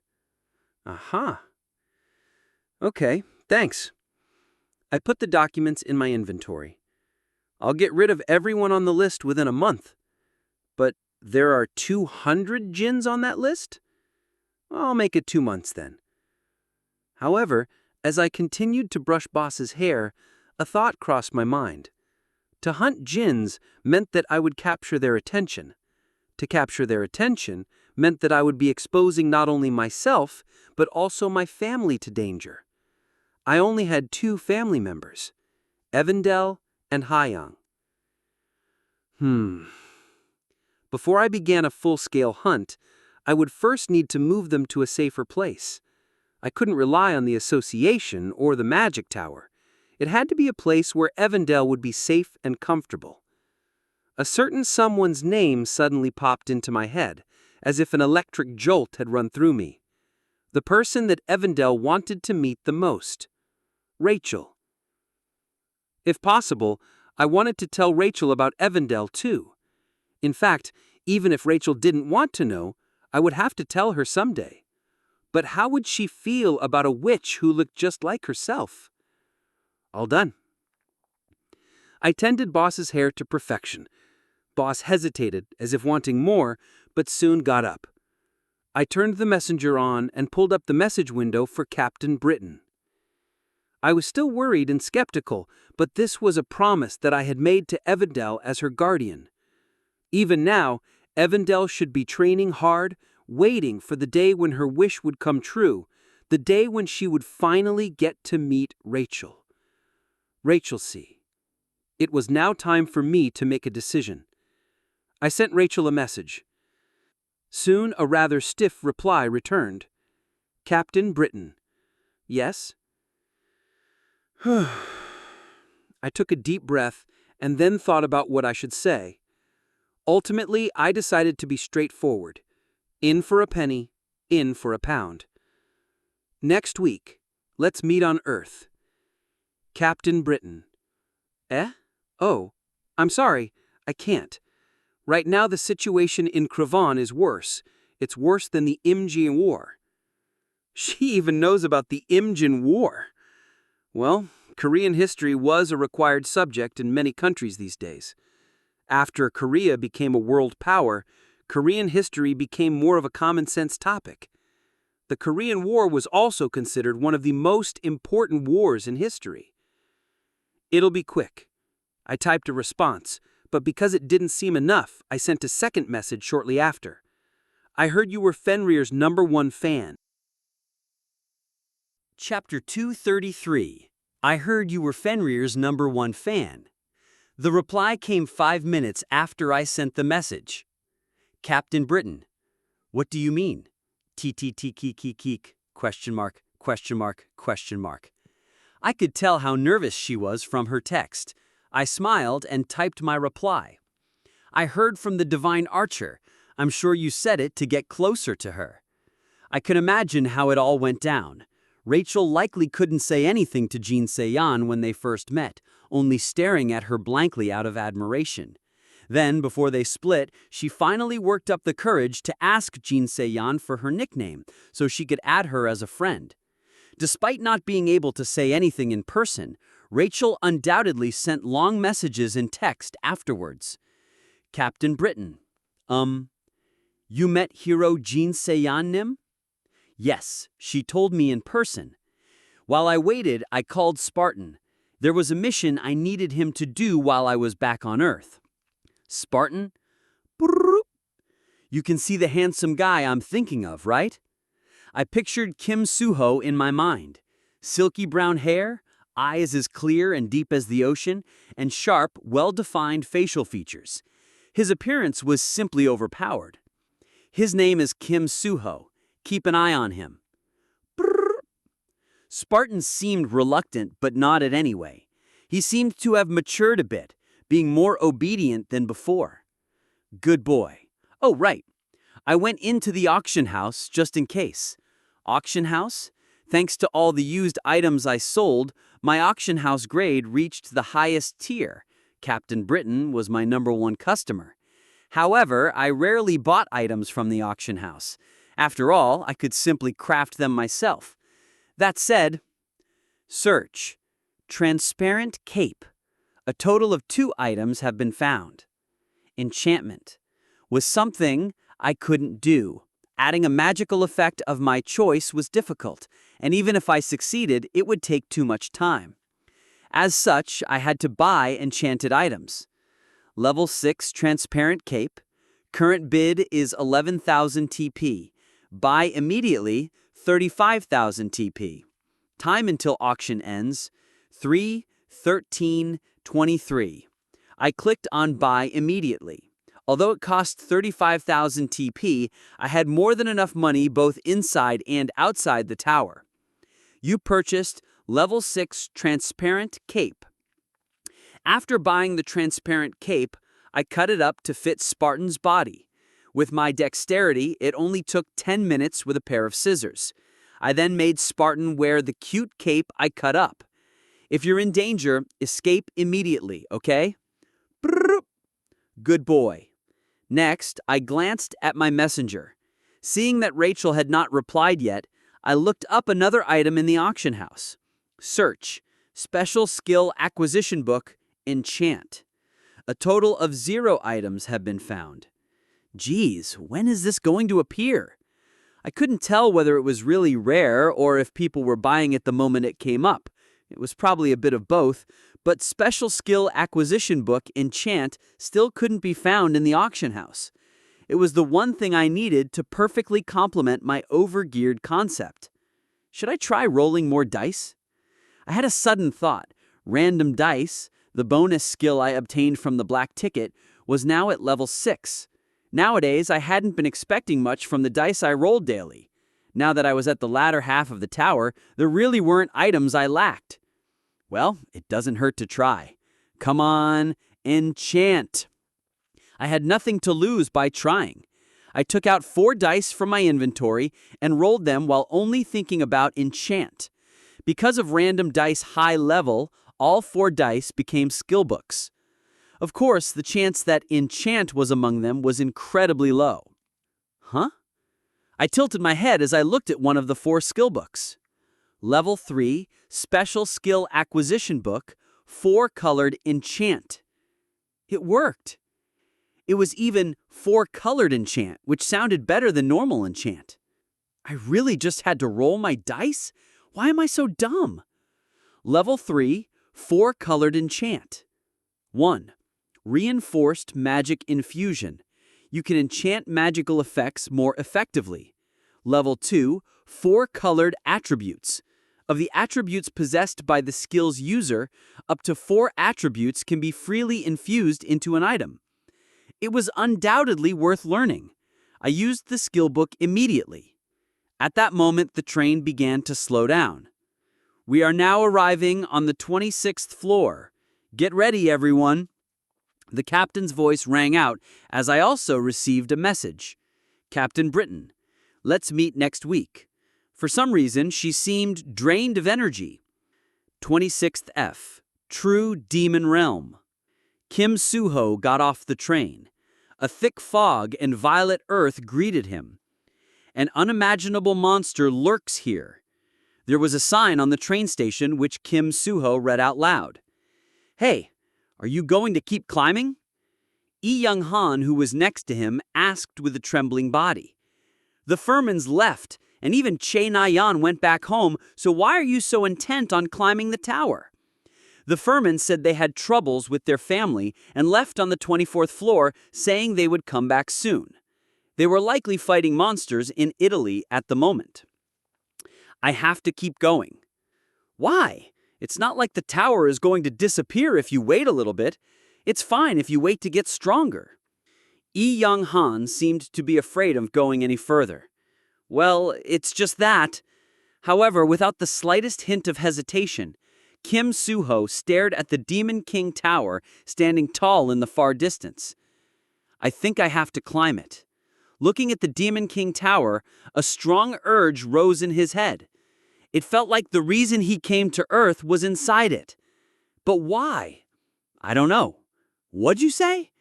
Aha. Okay, thanks. I put the documents in my inventory. I'll get rid of everyone on the list within a month. But there are 200 djinns on that list? I'll make it 2 months then. However, as I continued to brush Boss's hair, a thought crossed my mind. To hunt djinns meant that I would capture their attention. To capture their attention meant that I would be exposing not only myself, but also my family to danger. I only had 2 family members, Evandel and Hyang. Before I began a full-scale hunt, I would first need to move them to a safer place. I couldn't rely on the association or the magic tower. It had to be a place where Evandel would be safe and comfortable. A certain someone's name suddenly popped into my head, as if an electric jolt had run through me. The person that Evandel wanted to meet the most. Rachel. If possible, I wanted to tell Rachel about Evandel too. In fact, even if Rachel didn't want to know, I would have to tell her someday. But how would she feel about a witch who looked just like herself? All done. I tended Boss's hair to perfection. Boss hesitated, as if wanting more, but soon got up. I turned the messenger on and pulled up the message window for Captain Britain. I was still worried and skeptical, but this was a promise that I had made to Evandel as her guardian. Even now, Evandel should be training hard, waiting for the day when her wish would come true, the day when she would finally get to meet Rachel. Rachel C. It was now time for me to make a decision. I sent Rachel a message. Soon a rather stiff reply returned. Captain Britain. Yes? I took a deep breath and then thought about what I should say. Ultimately, I decided to be straightforward. In for a penny, in for a pound. Next week, let's meet on Earth. Captain Britain. Eh? Oh, I'm sorry, I can't. Right now the situation in Kravan is worse. It's worse than the Imjin War. She even knows about the Imjin War. Well, Korean history was a required subject in many countries these days. After Korea became a world power, Korean history became more of a common-sense topic. The Korean War was also considered one of the most important wars in history. It'll be quick. I typed a response, but because it didn't seem enough, I sent a second message shortly after. I heard you were Fenrir's #1 fan. Chapter 233. I heard you were Fenrir's #1 fan. The reply came 5 minutes after I sent the message. Captain Britain. What do you mean? TTTKKK, question mark, question mark, question mark. I could tell how nervous she was from her text. I smiled and typed my reply. I heard from the Divine Archer. I'm sure you said it to get closer to her. I could imagine how it all went down. Rachel likely couldn't say anything to Jin Se-yeon when they first met, only staring at her blankly out of admiration. Then, before they split, she finally worked up the courage to ask Jin Se-yeon for her nickname so she could add her as a friend. Despite not being able to say anything in person, Rachel undoubtedly sent long messages in text afterwards. Captain Britain. You met hero Jin Se-yeon-nim? Yes, she told me in person. While I waited, I called Spartan. There was a mission I needed him to do while I was back on Earth. Spartan? Brrr. You can see the handsome guy I'm thinking of, right? I pictured Kim Soo-ho in my mind. Silky brown hair, eyes as clear and deep as the ocean, and sharp, well-defined facial features. His appearance was simply overpowered. His name is Kim Soo-ho. Keep an eye on him. Brrr. Spartan seemed reluctant, but nodded anyway. He seemed to have matured a bit, being more obedient than before. Good boy. Oh, right. I went into the auction house just in case. Auction house? Thanks to all the used items I sold, my auction house grade reached the highest tier. Captain Britain was my #1 customer. However, I rarely bought items from the auction house. After all, I could simply craft them myself. That said, search. Transparent cape. A total of 2 items have been found. Enchantment. Was something I couldn't do. Adding a magical effect of my choice was difficult, and even if I succeeded, it would take too much time. As such, I had to buy enchanted items. Level 6 transparent cape. Current bid is 11,000 TP. Buy immediately, 35,000 TP. Time until auction ends, 3/13/23. I clicked on buy immediately. Although it cost 35,000 TP, I had more than enough money both inside and outside the tower. You purchased Level 6 Transparent Cape. After buying the transparent cape, I cut it up to fit Spartan's body. With my dexterity, it only took 10 minutes with a pair of scissors. I then made Spartan wear the cute cape I cut up. If you're in danger, escape immediately, okay? Brrr. Good boy. Next, I glanced at my messenger. Seeing that Rachel had not replied yet, I looked up another item in the auction house. Search. Special Skill Acquisition Book, Enchant. A total of 0 items have been found. Geez, when is this going to appear? I couldn't tell whether it was really rare or if people were buying it the moment it came up. It was probably a bit of both, but Special Skill Acquisition Book Enchant still couldn't be found in the auction house. It was the one thing I needed to perfectly complement my overgeared concept. Should I try rolling more dice? I had a sudden thought. Random dice, the bonus skill I obtained from the black ticket, was now at level 6. Nowadays, I hadn't been expecting much from the dice I rolled daily. Now that I was at the latter half of the tower, there really weren't items I lacked. Well, it doesn't hurt to try. Come on, enchant. I had nothing to lose by trying. I took out 4 dice from my inventory and rolled them while only thinking about enchant. Because of random dice high level, all 4 dice became skill books. Of course, the chance that enchant was among them was incredibly low. Huh? I tilted my head as I looked at one of the 4 skill books. Level 3, Special Skill Acquisition Book, 4-colored enchant. It worked. It was even 4-colored enchant, which sounded better than normal enchant. I really just had to roll my dice? Why am I so dumb? Level 3, 4-colored enchant. 1. Reinforced Magic Infusion. You can enchant magical effects more effectively. Level 2, 4-colored attributes. Of the attributes possessed by the skill's user, up to 4 attributes can be freely infused into an item. It was undoubtedly worth learning. I used the skill book immediately. At that moment, the train began to slow down. We are now arriving on the 26th floor. Get ready, everyone. The captain's voice rang out as I also received a message. Captain Britain, Let's meet next week. For some reason, she seemed drained of energy. 26th F. True Demon Realm. Kim Suho got off the train. A thick fog and violet earth greeted him. An unimaginable monster lurks here. There was a sign on the train station which Kim Suho read out loud. Hey, are you going to keep climbing? Lee Young-han, who was next to him, asked with a trembling body. The Furmans left, and even Che Na-yan went back home, so why are you so intent on climbing the tower? The Furmans said they had troubles with their family and left on the 24th floor, saying they would come back soon. They were likely fighting monsters in Italy at the moment. I have to keep going. Why? It's not like the tower is going to disappear if you wait a little bit. It's fine if you wait to get stronger. Lee Young-han seemed to be afraid of going any further. Well, it's just that. However, without the slightest hint of hesitation, Kim Suho stared at the Demon King Tower standing tall in the far distance. I think I have to climb it. Looking at the Demon King Tower, a strong urge rose in his head. It felt like the reason he came to Earth was inside it. But why? I don't know. What'd you say?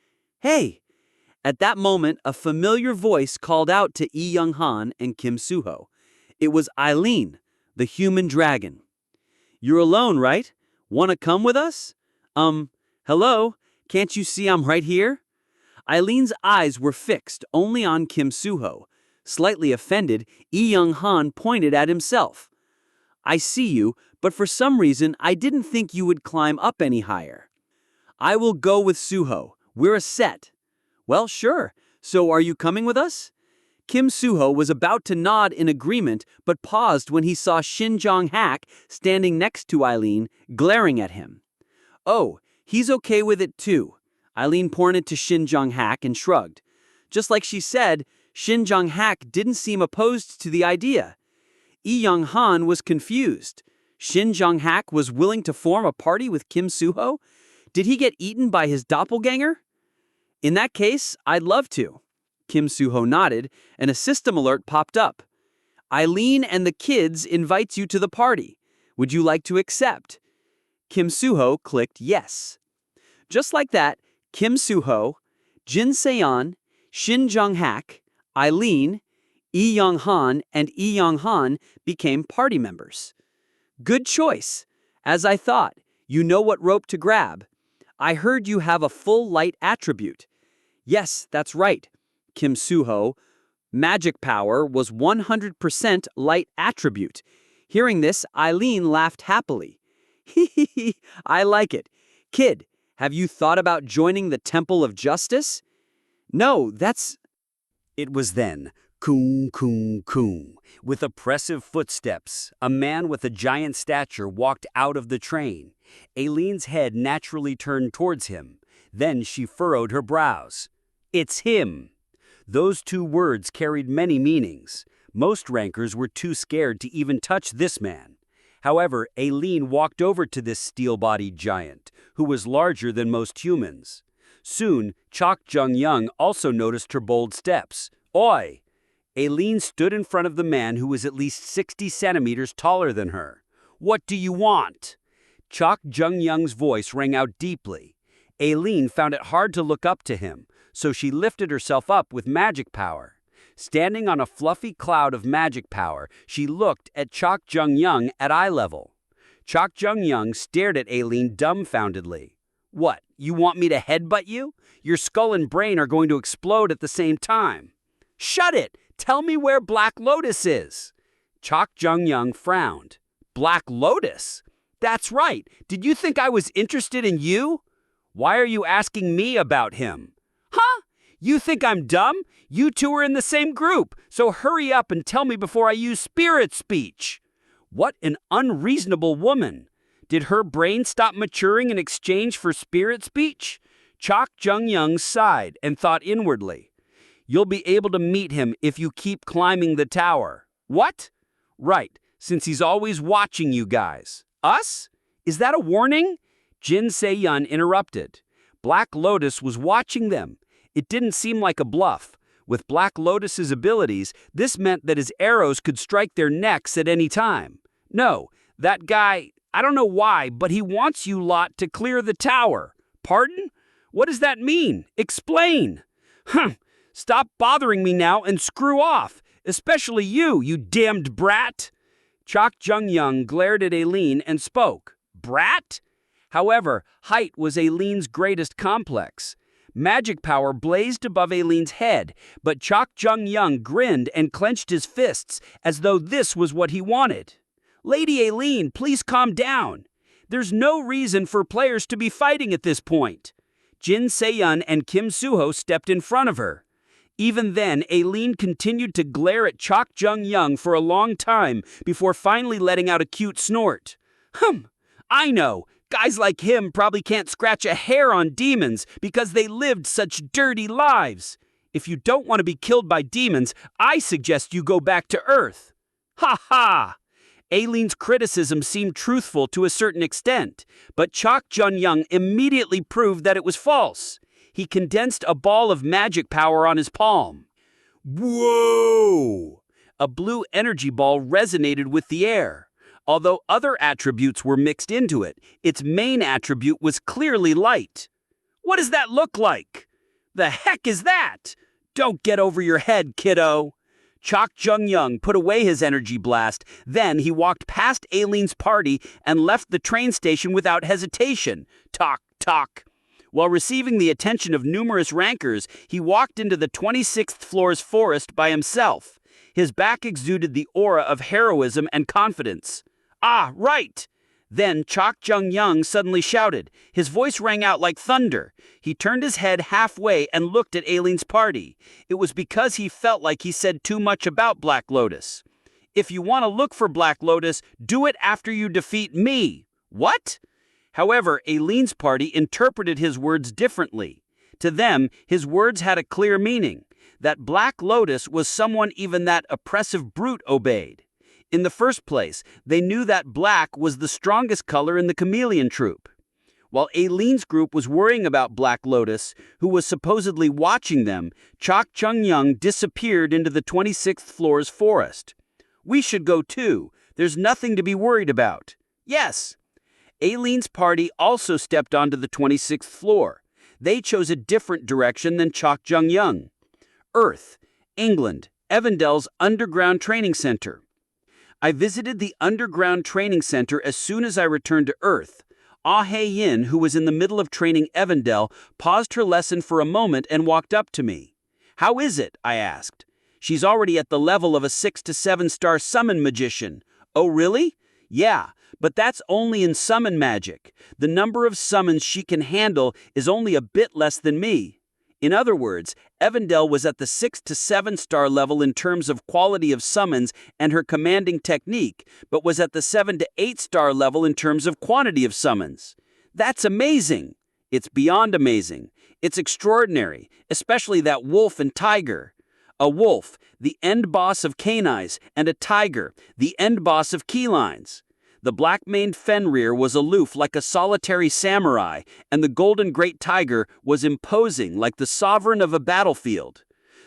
Hey! At that moment, a familiar voice called out to Lee Young-han and Kim Suho. It was Eileen, the human dragon. You're alone, right? Want to come with us? Hello? Can't you see I'm right here? Eileen's eyes were fixed only on Kim Suho. Slightly offended, Lee Young-han pointed at himself. I see you, but for some reason I didn't think you would climb up any higher. I will go with Suho. We're a set. Well, sure. So are you coming with us? Kim Suho was about to nod in agreement, but paused when he saw Shin Jong-hak standing next to Eileen, glaring at him. Oh, he's okay with it too. Eileen pointed to Shin Jong-hak and shrugged. Just like she said, Shin Jong-hak didn't seem opposed to the idea. Lee Young-han was confused. Shin Jong-hak was willing to form a party with Kim Suho? Did he get eaten by his doppelganger? In that case, I'd love to. Kim Suho nodded, and a system alert popped up. Eileen and the kids invites you to the party. Would you like to accept? Kim Suho clicked yes. Just like that, Kim Suho, Jin Se-yeon, Shin Jong-hak, Eileen, Lee Young-han, and Lee Young-han became party members. Good choice. As I thought, you know what rope to grab. I heard you have a full light attribute. Yes, that's right. Kim Suho, magic power was 100% light attribute. Hearing this, Eileen laughed happily. Hee, I like it. Kid, have you thought about joining the Temple of Justice? No, that's... It was then, koom, koom, koom. With oppressive footsteps, a man with a giant stature walked out of the train. Aileen's head naturally turned towards him. Then she furrowed her brows. It's him. Those two words carried many meanings. Most rankers were too scared to even touch this man. However, Aileen walked over to this steel-bodied giant, who was larger than most humans. Soon, Chok Jung-young also noticed her bold steps. Oi! Aileen stood in front of the man who was at least 60 centimeters taller than her. What do you want? Chok Jung-young's voice rang out deeply. Aileen found it hard to look up to him, so she lifted herself up with magic power. Standing on a fluffy cloud of magic power, she looked at Chok Jung-young at eye level. Chok Jung-young stared at Aileen dumbfoundedly. What, you want me to headbutt you? Your skull and brain are going to explode at the same time. Shut it! Tell me where Black Lotus is. Chok Jung-young frowned. Black Lotus? That's right. Did you think I was interested in you? Why are you asking me about him? Huh? You think I'm dumb? You two are in the same group, so hurry up and tell me before I use spirit speech. What an unreasonable woman. Did her brain stop maturing in exchange for spirit speech? Chok Jung-young sighed and thought inwardly. You'll be able to meet him if you keep climbing the tower. What? Right, since he's always watching you guys. Us? Is that a warning? Jin Se-yeon interrupted. Black Lotus was watching them. It didn't seem like a bluff. With Black Lotus's abilities, this meant that his arrows could strike their necks at any time. No, that guy, I don't know why, but he wants you lot to clear the tower. Pardon? What does that mean? Explain. Stop bothering me now and screw off. Especially you, you damned brat. Chok Jung-young glared at Aileen and spoke. Brat? However, height was Aileen's greatest complex. Magic power blazed above Aileen's head, but Chok Jung-young grinned and clenched his fists as though this was what he wanted. Lady Aileen, please calm down. There's no reason for players to be fighting at this point. Jin Se-yeon and Kim Soo-ho stepped in front of her. Even then, Aileen continued to glare at Chok Jung-young for a long time before finally letting out a cute snort. I know. Guys like him probably can't scratch a hair on demons because they lived such dirty lives. If you don't want to be killed by demons, I suggest you go back to Earth. Ha ha! Aileen's criticism seemed truthful to a certain extent, but Chok Jung-young immediately proved that it was false. He condensed a ball of magic power on his palm. Whoa! A blue energy ball resonated with the air. Although other attributes were mixed into it, its main attribute was clearly light. What does that look like? The heck is that? Don't get over your head, kiddo. Chok Jung-young put away his energy blast. Then he walked past Aileen's party and left the train station without hesitation. Talk, talk. While receiving the attention of numerous rankers, he walked into the 26th floor's forest by himself. His back exuded the aura of heroism and confidence. Ah, right! Then Chok Jung-young suddenly shouted. His voice rang out like thunder. He turned his head halfway and looked at Aileen's party. It was because he felt like he said too much about Black Lotus. If you want to look for Black Lotus, do it after you defeat me. What? However, Aileen's party interpreted his words differently. To them, his words had a clear meaning, that Black Lotus was someone even that oppressive brute obeyed. In the first place, they knew that black was the strongest color in the chameleon troop. While Aileen's group was worrying about Black Lotus, who was supposedly watching them, Chok Jung-young disappeared into the 26th floor's forest. We should go too. There's nothing to be worried about. Yes. Aileen's party also stepped onto the 26th floor. They chose a different direction than Chok Jung-young. Earth, England, Evandale's underground training center. I visited the underground training center as soon as I returned to Earth. Hajin, who was in the middle of training Evandale, paused her lesson for a moment and walked up to me. How is it? I asked. She's already at the level of a 6 to 7 star summon magician. Oh, really? Yeah, but that's only in summon magic. The number of summons she can handle is only a bit less than me. In other words, Evandale was at the 6 to 7 star level in terms of quality of summons and her commanding technique, but was at the 7 to 8 star level in terms of quantity of summons. That's amazing. It's beyond amazing. It's extraordinary, especially that wolf and tiger. A wolf, the end boss of canines, and a tiger, the end boss of keylines. The black-maned Fenrir was aloof like a solitary samurai, and the golden great tiger was imposing like the sovereign of a battlefield.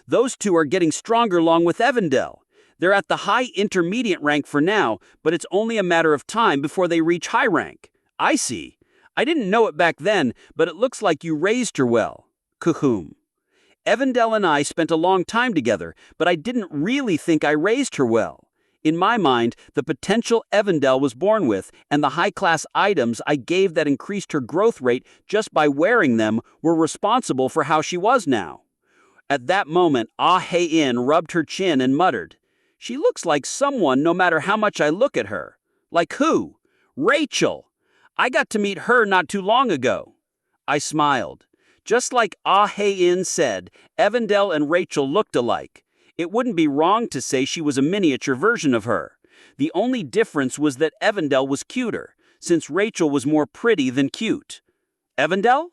Those two are getting stronger along with Evandale. They're at the high intermediate rank for now, but it's only a matter of time before they reach high rank. I see. I didn't know it back then, but it looks like you raised her well. Kahum. Evandale and I spent a long time together, but I didn't really think I raised her well. In my mind, the potential Evandale was born with and the high-class items I gave that increased her growth rate just by wearing them were responsible for how she was now. At that moment, Ah-Hae-in rubbed her chin and muttered, "She looks like someone no matter how much I look at her." Like who? Rachel! I got to meet her not too long ago. I smiled. Just like Ah-Hae-in said, Evandale and Rachel looked alike. It wouldn't be wrong to say she was a miniature version of her. The only difference was that Evandale was cuter, since Rachel was more pretty than cute. Evandale?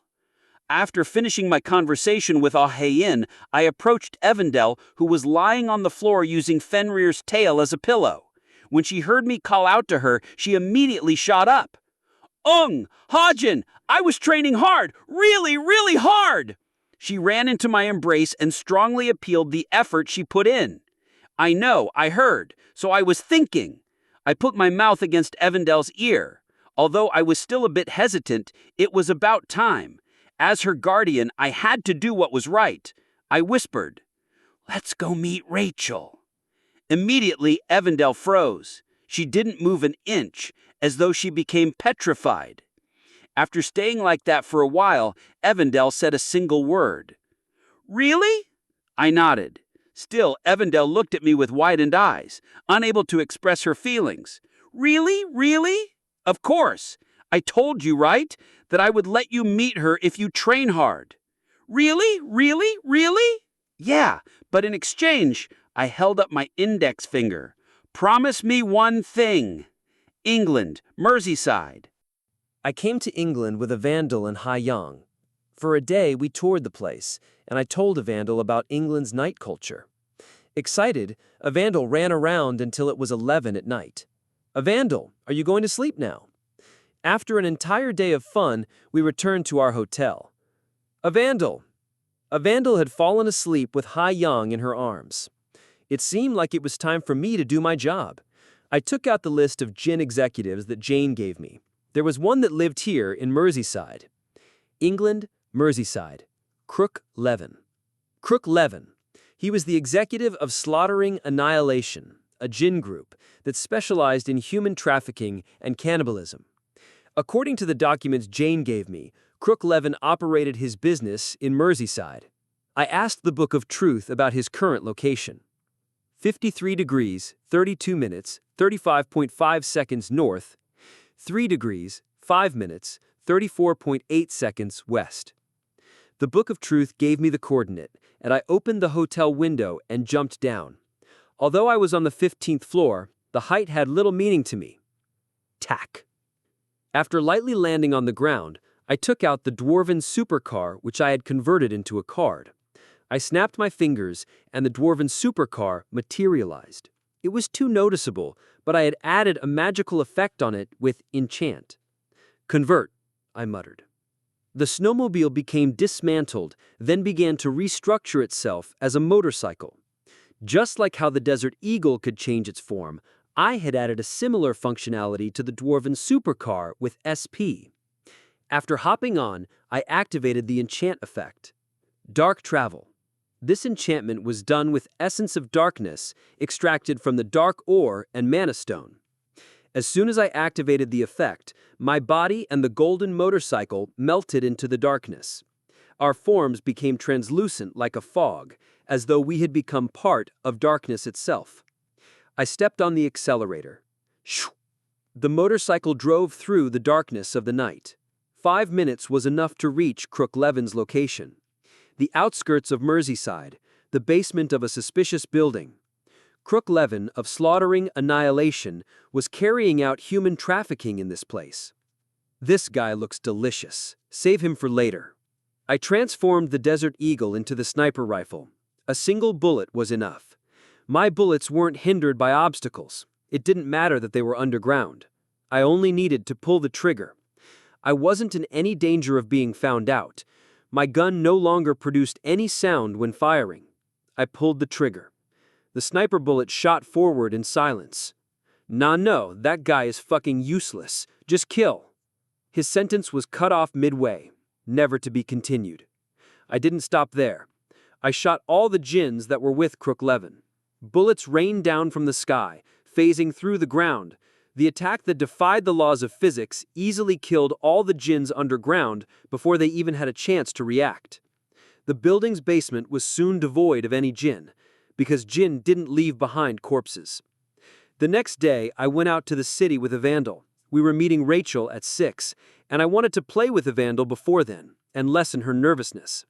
After finishing my conversation with Ah-Hae-in, I approached Evandale, who was lying on the floor using Fenrir's tail as a pillow. When she heard me call out to her, she immediately shot up. Hajin, I was training hard, really, really hard! She ran into my embrace and strongly appealed the effort she put in. I know, I heard, so I was thinking. I put my mouth against Evandel's ear. Although I was still a bit hesitant, it was about time. As her guardian, I had to do what was right. I whispered, "Let's go meet Rachel." Immediately, Evandel froze. She didn't move an inch, as though she became petrified. After staying like that for a while, Evandel said a single word. "Really?" I nodded. Still, Evandel looked at me with widened eyes, unable to express her feelings. "Really? Really?" "Of course. I told you, right, that I would let you meet her if you train hard." "Really? Really? Really?" "Yeah, but in exchange," I held up my index finger. "Promise me one thing." "England, Merseyside." I came to England with Evandel and Hajin. For a day, we toured the place, and I told Evandel about England's night culture. Excited, Evandel ran around until it was 11 at night. "Evandel, are you going to sleep now?" After an entire day of fun, we returned to our hotel. Evandel had fallen asleep with Hajin in her arms. It seemed like it was time for me to do my job. I took out the list of Jin executives that Jane gave me. There was one that lived here in Merseyside. England, Merseyside. Crook Levin. Crook Levin. He was the executive of Slaughtering Annihilation, a Jin group that specialized in human trafficking and cannibalism. According to the documents Jane gave me, Crook Levin operated his business in Merseyside. I asked the Book of Truth about his current location. 53 degrees, 32 minutes, 35.5 seconds north, 3 degrees, 5 minutes, 34.8 seconds west. The Book of Truth gave me the coordinate, and I opened the hotel window and jumped down. Although I was on the 15th floor, the height had little meaning to me. Tack. After lightly landing on the ground, I took out the dwarven supercar which I had converted into a card. I snapped my fingers, and the dwarven supercar materialized. It was too noticeable, but I had added a magical effect on it with enchant. "Convert," I muttered. The snowmobile became dismantled, then began to restructure itself as a motorcycle. Just like how the Desert Eagle could change its form, I had added a similar functionality to the dwarven supercar with SP. After hopping on, I activated the enchant effect. Dark Travel. This enchantment was done with Essence of Darkness, extracted from the Dark Ore and Mana Stone. As soon as I activated the effect, my body and the golden motorcycle melted into the darkness. Our forms became translucent like a fog, as though we had become part of darkness itself. I stepped on the accelerator. Shoo! The motorcycle drove through the darkness of the night. 5 minutes was enough to reach Crook Levin's location. The outskirts of Merseyside, the basement of a suspicious building. Crook Levin of Slaughtering Annihilation was carrying out human trafficking in this place. "This guy looks delicious. Save him for later." I transformed the Desert Eagle into the sniper rifle. A single bullet was enough. My bullets weren't hindered by obstacles. It didn't matter that they were underground. I only needed to pull the trigger. I wasn't in any danger of being found out. My gun no longer produced any sound when firing. I pulled the trigger. The sniper bullet shot forward in silence. "Nah, no, that guy is fucking useless. Just kill." His sentence was cut off midway, never to be continued. I didn't stop there. I shot all the Jins that were with Crook Levin. Bullets rained down from the sky, phasing through the ground. The attack that defied the laws of physics easily killed all the Jins underground before they even had a chance to react. The building's basement was soon devoid of any Jin, because Jin didn't leave behind corpses. The next day, I went out to the city with Evandel. We were meeting Rachel at 6, and I wanted to play with Evandel before then, and lessen her nervousness.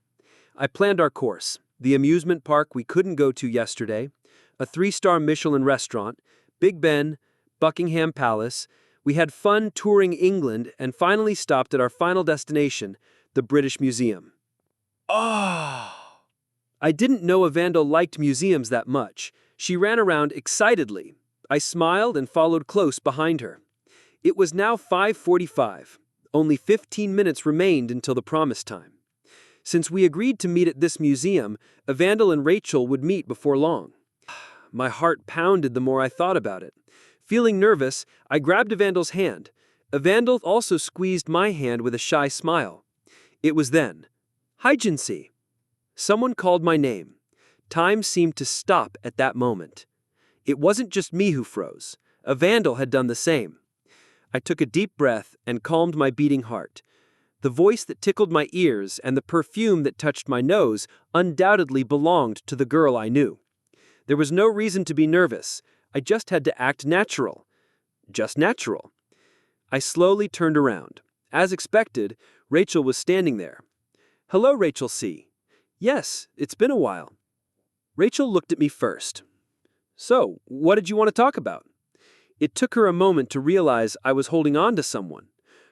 I planned our course: the amusement park we couldn't go to yesterday, a 3-star Michelin restaurant, Big Ben, Buckingham Palace. We had fun touring England and finally stopped at our final destination, the British Museum. Oh! I didn't know Evandel liked museums that much. She ran around excitedly. I smiled and followed close behind her. It was now 5:45. Only 15 minutes remained until the promised time. Since we agreed to meet at this museum, Evandel and Rachel would meet before long. My heart pounded the more I thought about it. Feeling nervous, I grabbed Evandel's hand. Evandel also squeezed my hand with a shy smile. It was then. Hajin. Someone called my name. Time seemed to stop at that moment. It wasn't just me who froze. Evandel had done the same. I took a deep breath and calmed my beating heart. The voice that tickled my ears and the perfume that touched my nose undoubtedly belonged to the girl I knew. There was no reason to be nervous. I just had to act natural. Just natural. I slowly turned around. As expected, Rachel was standing there. "Hello, Rachel C." "Yes, it's been a while." Rachel looked at me first. "So, what did you want to talk about?" It took her a moment to realize I was holding on to someone.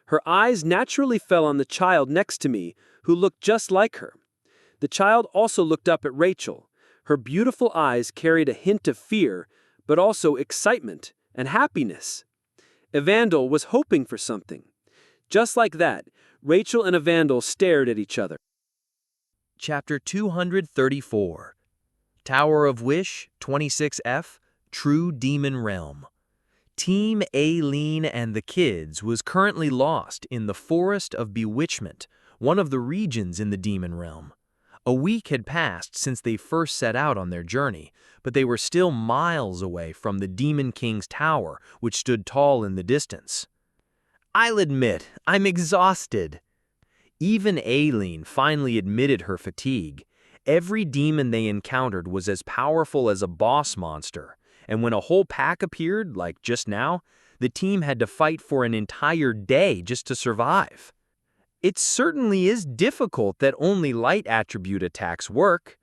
Her eyes naturally fell on the child next to me, who looked just like her. The child also looked up at Rachel. Her beautiful eyes carried a hint of fear, but also excitement and happiness. Evandel was hoping for something. Just like that, Rachel and Evandel stared at each other. Chapter 234. Tower of Wish, 26F, True Demon Realm. Team Aileen and the kids was currently lost in the Forest of Bewitchment, one of the regions in the Demon Realm. A week had passed since they first set out on their journey, but they were still miles away from the Demon King's tower, which stood tall in the distance. "I'll admit, I'm exhausted." Even Aileen finally admitted her fatigue. Every demon they encountered was as powerful as a boss monster, and when a whole pack appeared, like just now, the team had to fight for an entire day just to survive. It certainly is difficult that only light attribute attacks work.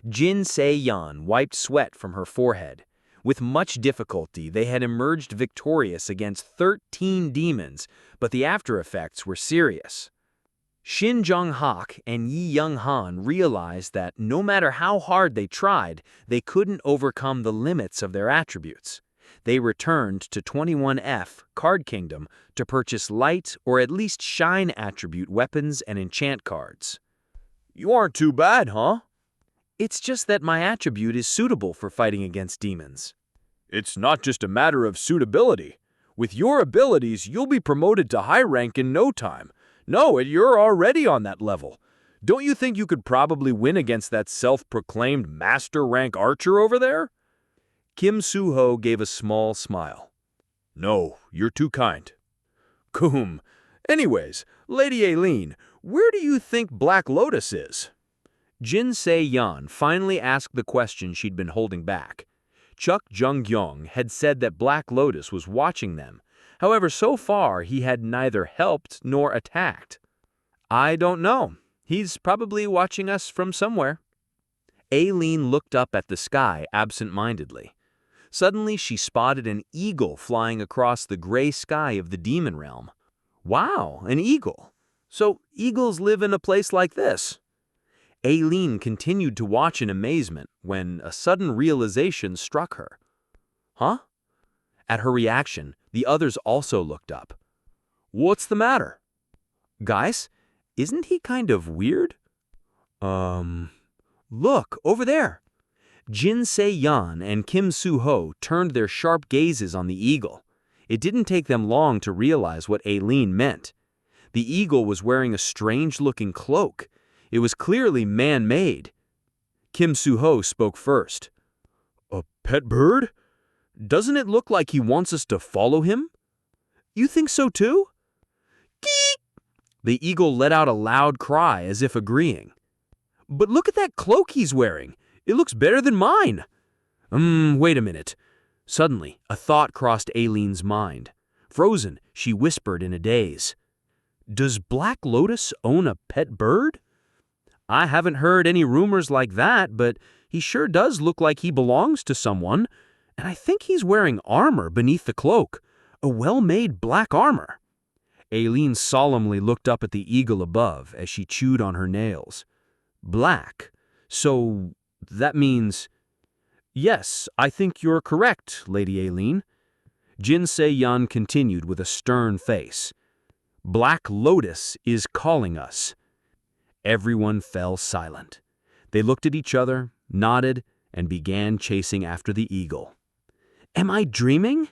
Jin Se-yeon wiped sweat from her forehead. With much difficulty, they had emerged victorious against 13 demons, but the after effects were serious. Shin Jong-hak and Yi Young-han realized that no matter how hard they tried, they couldn't overcome the limits of their attributes. They returned to 21F, Card Kingdom, to purchase light or at least shine attribute weapons and enchant cards. "You aren't too bad, huh?" "It's just that my attribute is suitable for fighting against demons." "It's not just a matter of suitability. With your abilities, you'll be promoted to high rank in no time. No, you're already on that level. Don't you think you could probably win against that self-proclaimed master rank archer over there?" Kim Soo-ho gave a small smile. "No, you're too kind." "Coom. Anyways, Lady Aileen, where do you think Black Lotus is?" Jin Se-yeon finally asked the question she'd been holding back. Chuck Jung-gyong had said that Black Lotus was watching them. However, so far he had neither helped nor attacked. "I don't know. He's probably watching us from somewhere." Aileen looked up at the sky absent-mindedly. Suddenly she spotted an eagle flying across the gray sky of the demon realm. "Wow, an eagle. So eagles live in a place like this." Aileen continued to watch in amazement when a sudden realization struck her. "Huh?" At her reaction, the others also looked up. "What's the matter?" "Guys, isn't he kind of weird?" Look, over there." Jin Se-yeon and Kim Soo-ho turned their sharp gazes on the eagle. It didn't take them long to realize what Aileen meant. The eagle was wearing a strange-looking cloak. It was clearly man-made. Kim Soo-ho spoke first. "A pet bird? Doesn't it look like he wants us to follow him?" "You think so too?" "Geek!" The eagle let out a loud cry as if agreeing. "But look at that cloak he's wearing. It looks better than mine." Wait a minute. Suddenly, a thought crossed Aileen's mind. Frozen, she whispered in a daze. "Does Black Lotus own a pet bird?" "I haven't heard any rumors like that, but he sure does look like he belongs to someone. And I think he's wearing armor beneath the cloak, a well-made black armor." Aileen solemnly looked up at the eagle above as she chewed on her nails. "Black? So that means—" "Yes, I think you're correct, Lady Aileen." Jin Se-yeon continued with a stern face. "Black Lotus is calling us." Everyone fell silent. They looked at each other, nodded, and began chasing after the eagle. "Am I dreaming?"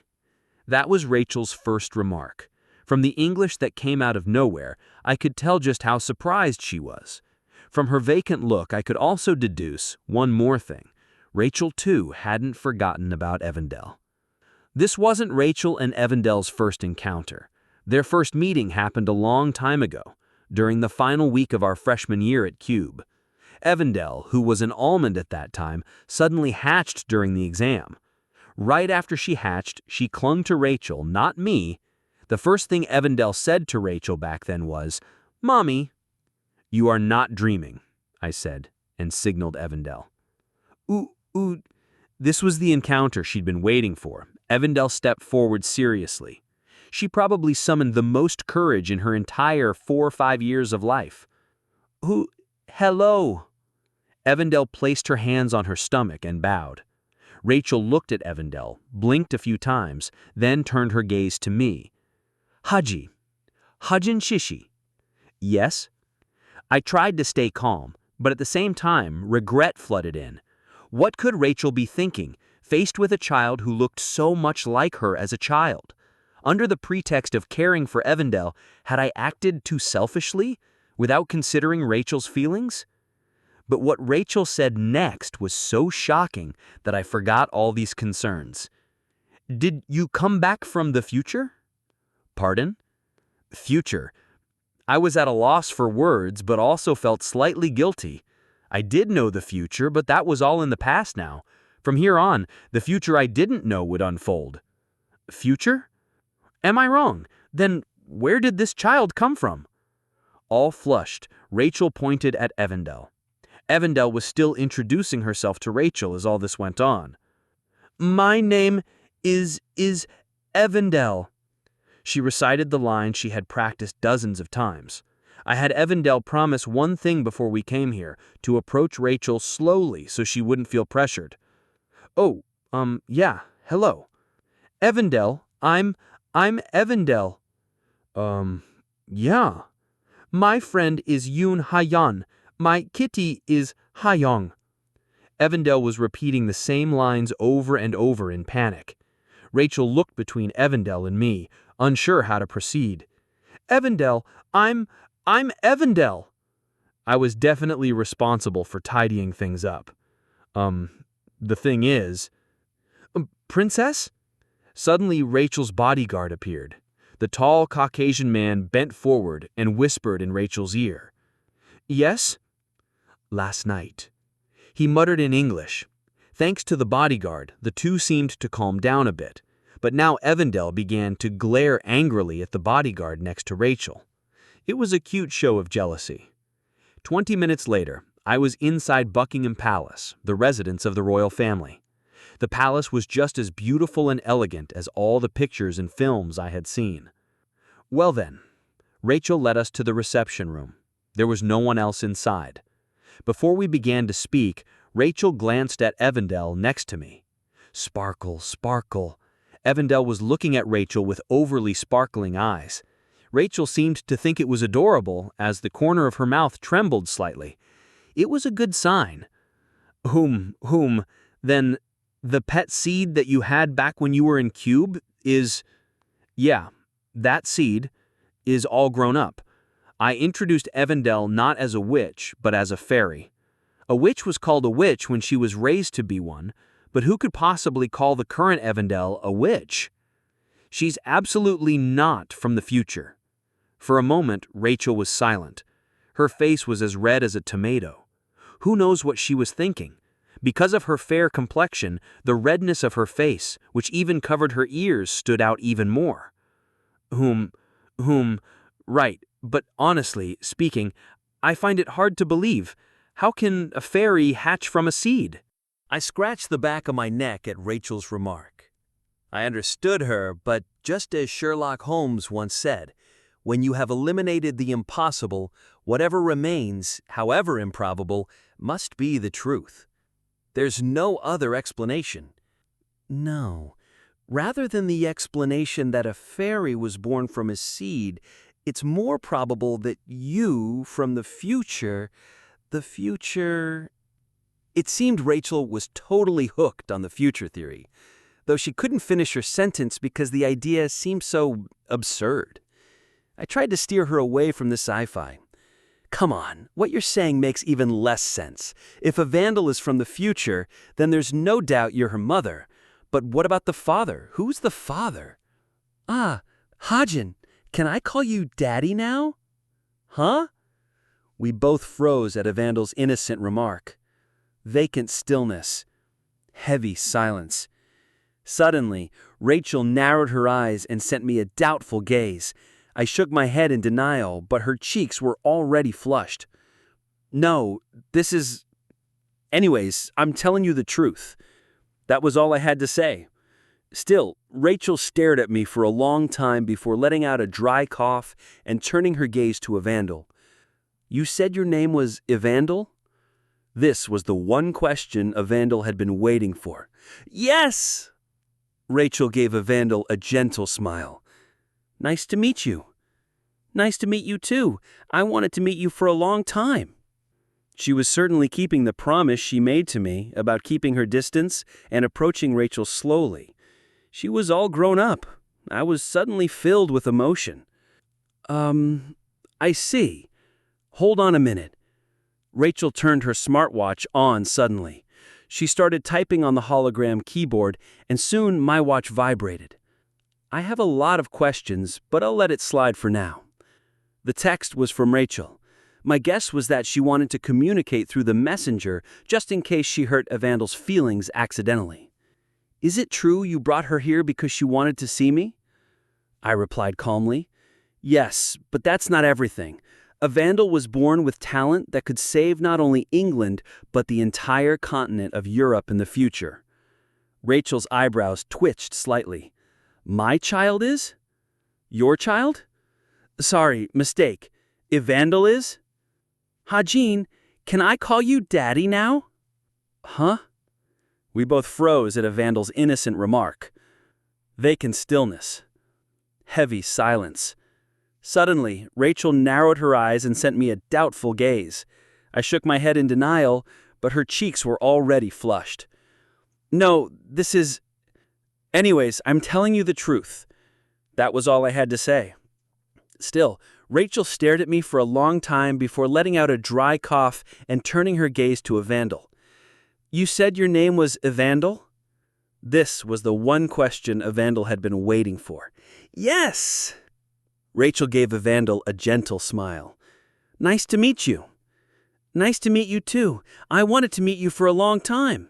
That was Rachel's first remark. From the English that came out of nowhere, I could tell just how surprised she was. From her vacant look, I could also deduce one more thing. Rachel, too, hadn't forgotten about Evandel. This wasn't Rachel and Evandel's first encounter. Their first meeting happened a long time ago, during the final week of our freshman year at Cube. Evandel, who was an almond at that time, suddenly hatched during the exam. Right after she hatched, she clung to Rachel, not me. The first thing Evandel said to Rachel back then was, "Mommy." "You are not dreaming," I said, and signaled Evandel. Ooh. This was the encounter she'd been waiting for. Evandel stepped forward seriously. She probably summoned the most courage in her entire 4 or 5 years of life. Hello." Evandel placed her hands on her stomach and bowed. Rachel looked at Evandel, blinked a few times, then turned her gaze to me. "Hajin Shishi." "Yes?" I tried to stay calm, but at the same time, regret flooded in. What could Rachel be thinking, faced with a child who looked so much like her as a child? Under the pretext of caring for Evandel, had I acted too selfishly, without considering Rachel's feelings? But what Rachel said next was so shocking that I forgot all these concerns. "Did you come back from the future?" "Pardon?" "Future." I was at a loss for words, but also felt slightly guilty. I did know the future, but that was all in the past now. From here on, the future I didn't know would unfold. Future? Am I wrong? Then where did this child come from? All flushed, Rachel pointed at Evandel. Evandel was still introducing herself to Rachel as all this went on. "My name is Evandel." She recited the line she had practiced dozens of times. I had Evandel promise one thing before we came here, to approach Rachel slowly so she wouldn't feel pressured. Yeah, hello. "Evandel, I'm Evandel." Yeah. "My friend is Yoon Hayan. My kitty is Hayong." Evandel was repeating the same lines over and over in panic. Rachel looked between Evandel and me, unsure how to proceed. "Evandel, I'm Evandel." I was definitely responsible for tidying things up. The thing is... "Princess?" Suddenly Rachel's bodyguard appeared. The tall Caucasian man bent forward and whispered in Rachel's ear. "Yes?" "Last night." He muttered in English. Thanks to the bodyguard, the two seemed to calm down a bit, but now Evandel began to glare angrily at the bodyguard next to Rachel. It was a cute show of jealousy. 20 minutes later, I was inside Buckingham Palace, the residence of the royal family. The palace was just as beautiful and elegant as all the pictures and films I had seen. Well then, Rachel led us to the reception room. There was no one else inside. Before we began to speak, Rachel glanced at Evandel next to me. Sparkle, sparkle. Evandel was looking at Rachel with overly sparkling eyes. Rachel seemed to think it was adorable as the corner of her mouth trembled slightly. It was a good sign. Then the pet seed that you had back when you were in Cube is... Yeah, that seed is all grown up. I introduced Evandel not as a witch, but as a fairy. A witch was called a witch when she was raised to be one, but who could possibly call the current Evandel a witch? She's absolutely not from the future. For a moment, Rachel was silent. Her face was as red as a tomato. Who knows what she was thinking? Because of her fair complexion, the redness of her face, which even covered her ears, stood out even more. Right, but honestly speaking, I find it hard to believe. How can a fairy hatch from a seed? I scratched the back of my neck at Rachel's remark. I understood her, but just as Sherlock Holmes once said, when you have eliminated the impossible, whatever remains, however improbable, must be the truth. There's no other explanation. No, rather than the explanation that a fairy was born from a seed, it's more probable that you from the future... It seemed Rachel was totally hooked on the future theory, though she couldn't finish her sentence because the idea seemed so absurd. I tried to steer her away from the sci-fi. Come on, what you're saying makes even less sense. If a vandal is from the future, then there's no doubt you're her mother. But what about the father? Who's the father? Ah, Hajin, can I call you Daddy now? Huh? We both froze at a vandal's innocent remark. Vacant stillness. Heavy silence. Suddenly, Rachel narrowed her eyes and sent me a doubtful gaze. I shook my head in denial, but her cheeks were already flushed. No, this is... Anyways, I'm telling you the truth. That was all I had to say. Still, Rachel stared at me for a long time before letting out a dry cough and turning her gaze to Evandel. You said your name was Evandel? This was the one question Evandel had been waiting for. Yes! Rachel gave Evandel a gentle smile. Nice to meet you. Nice to meet you too. I wanted to meet you for a long time. She was certainly keeping the promise she made to me about keeping her distance and approaching Rachel slowly. She was all grown up. I was suddenly filled with emotion. I see. Hold on a minute. Rachel turned her smartwatch on suddenly. She started typing on the hologram keyboard, and soon my watch vibrated. I have a lot of questions, but I'll let it slide for now. The text was from Rachel. My guess was that she wanted to communicate through the messenger just in case she hurt Evandel's feelings accidentally. Is it true you brought her here because she wanted to see me? I replied calmly. Yes, but that's not everything. Evandel was born with talent that could save not only England, but the entire continent of Europe in the future. Rachel's eyebrows twitched slightly. My child is? Your child? Sorry, mistake. Evandel is? Hajin, can I call you Daddy now? Huh? We both froze at Evandel's innocent remark. Vacant stillness. Heavy silence. Suddenly, Rachel narrowed her eyes and sent me a doubtful gaze. I shook my head in denial, but her cheeks were already flushed. No, this is... Anyways, I'm telling you the truth. That was all I had to say. Still, Rachel stared at me for a long time before letting out a dry cough and turning her gaze to Evandel. You said your name was Evandel? This was the one question Evandel had been waiting for. Yes! Rachel gave Evandel a gentle smile. Nice to meet you. Nice to meet you too. I wanted to meet you for a long time.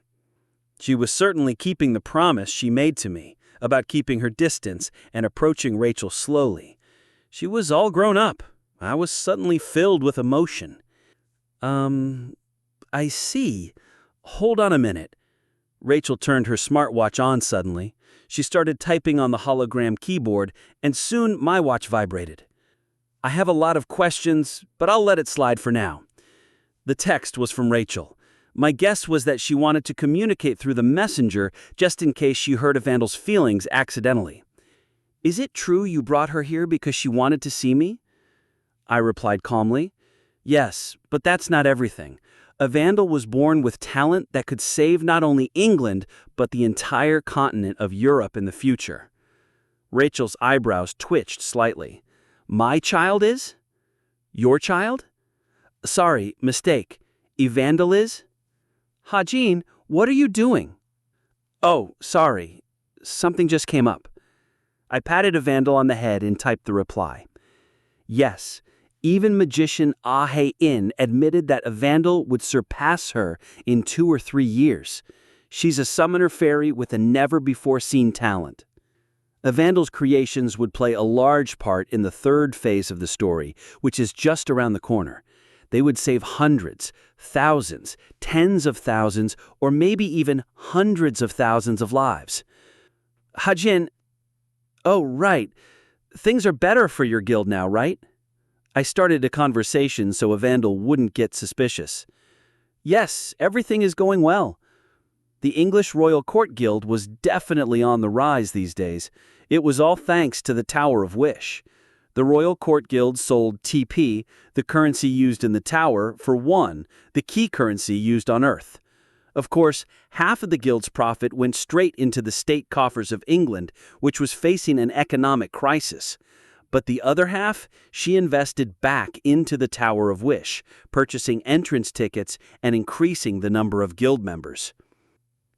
She was certainly keeping the promise she made to me about keeping her distance and approaching Rachel slowly. She was all grown up. I was suddenly filled with emotion. I see. Hold on a minute. Rachel turned her smartwatch on suddenly. She started typing on the hologram keyboard, and soon my watch vibrated. I have a lot of questions, but I'll let it slide for now. The text was from Rachel. My guess was that she wanted to communicate through the messenger just in case she hurt Evandel's feelings accidentally. Is it true you brought her here because she wanted to see me? I replied calmly. Yes, but that's not everything. Evandel was born with talent that could save not only England, but the entire continent of Europe in the future. Rachel's eyebrows twitched slightly. My child is? Your child? Sorry, mistake. Evandel is? Hajin, what are you doing? Oh, sorry. Something just came up. I patted Evandel on the head and typed the reply. Yes. Even magician Hajin admitted that Evandel would surpass her in 2 or 3 years. She's a summoner fairy with a never-before-seen talent. Evandel's creations would play a large part in the 3rd phase of the story, which is just around the corner. They would save hundreds, thousands, tens of thousands, or maybe even hundreds of thousands of lives. Hajin, oh, right. Things are better for your guild now, right? I started a conversation so Evandel wouldn't get suspicious. Yes, everything is going well. The English Royal Court Guild was definitely on the rise these days. It was all thanks to the Tower of Wish. The Royal Court Guild sold TP, the currency used in the tower, for 1, the key currency used on Earth. Of course, half of the guild's profit went straight into the state coffers of England, which was facing an economic crisis. But the other half, she invested back into the Tower of Wish, purchasing entrance tickets and increasing the number of guild members.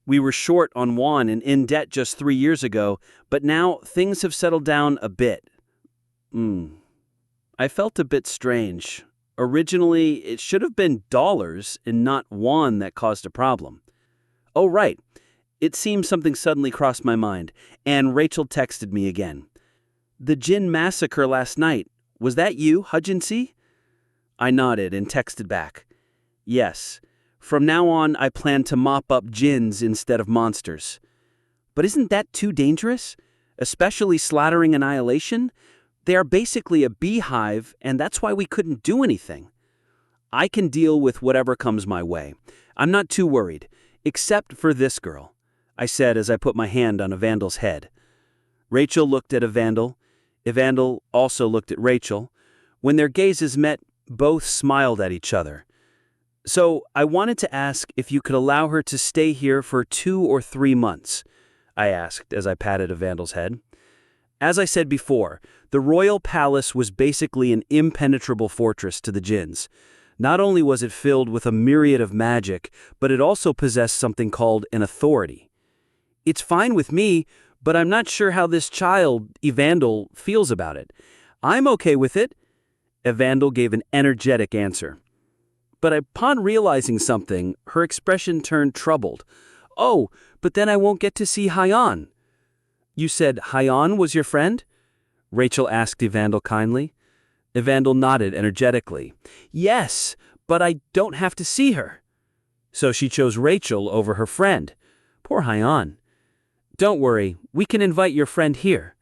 We were short on yuan and in debt just 3 years ago, but now things have settled down a bit. I felt a bit strange. Originally, it should have been dollars and not yuan that caused a problem. Oh, right. It seems something suddenly crossed my mind, and Rachel texted me again. The Jin massacre last night, was that you, Hajin? I nodded and texted back. Yes. From now on, I plan to mop up Jins instead of monsters. But isn't that too dangerous? Especially slaughtering annihilation? They are basically a beehive, and that's why we couldn't do anything. I can deal with whatever comes my way. I'm not too worried, except for this girl, I said as I put my hand on Evandal's head. Rachel looked at Evandal. Evandal also looked at Rachel. When their gazes met, both smiled at each other. So I wanted to ask if you could allow her to stay here for 2 or 3 months, I asked as I patted Evandal's head. As I said before, the royal palace was basically an impenetrable fortress to the Jins. Not only was it filled with a myriad of magic, but it also possessed something called an authority. It's fine with me, but I'm not sure how this child, Evandal, feels about it. I'm okay with it. Evandal gave an energetic answer. But upon realizing something, her expression turned troubled. Oh, but then I won't get to see Hajin. You said Hajin was your friend? Rachel asked Evandal kindly. Evandal nodded energetically. Yes, but I don't have to see her. So she chose Rachel over her friend. Poor Hajin. Don't worry, we can invite your friend here.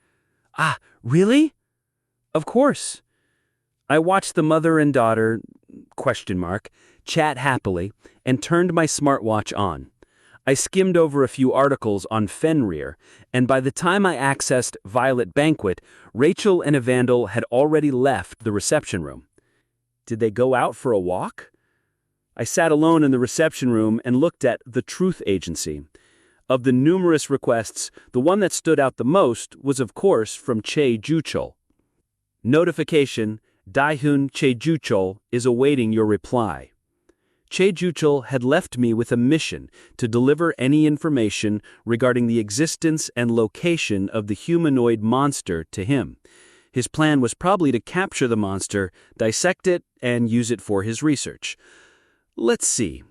Ah, really? Of course. I watched the mother and daughter, chat happily, and turned my smartwatch on. I skimmed over a few articles on Fenrir, and by the time I accessed Violet Banquet, Rachel and Evandal had already left the reception room. Did they go out for a walk? I sat alone in the reception room and looked at the Truth Agency. Of the numerous requests, the one that stood out the most was, of course, from Che Juchol. Notification: Daihun Che Juchol is awaiting your reply. Che Juchol had left me with a mission to deliver any information regarding the existence and location of the humanoid monster to him. His plan was probably to capture the monster, dissect it, and use it for his research. Let's see.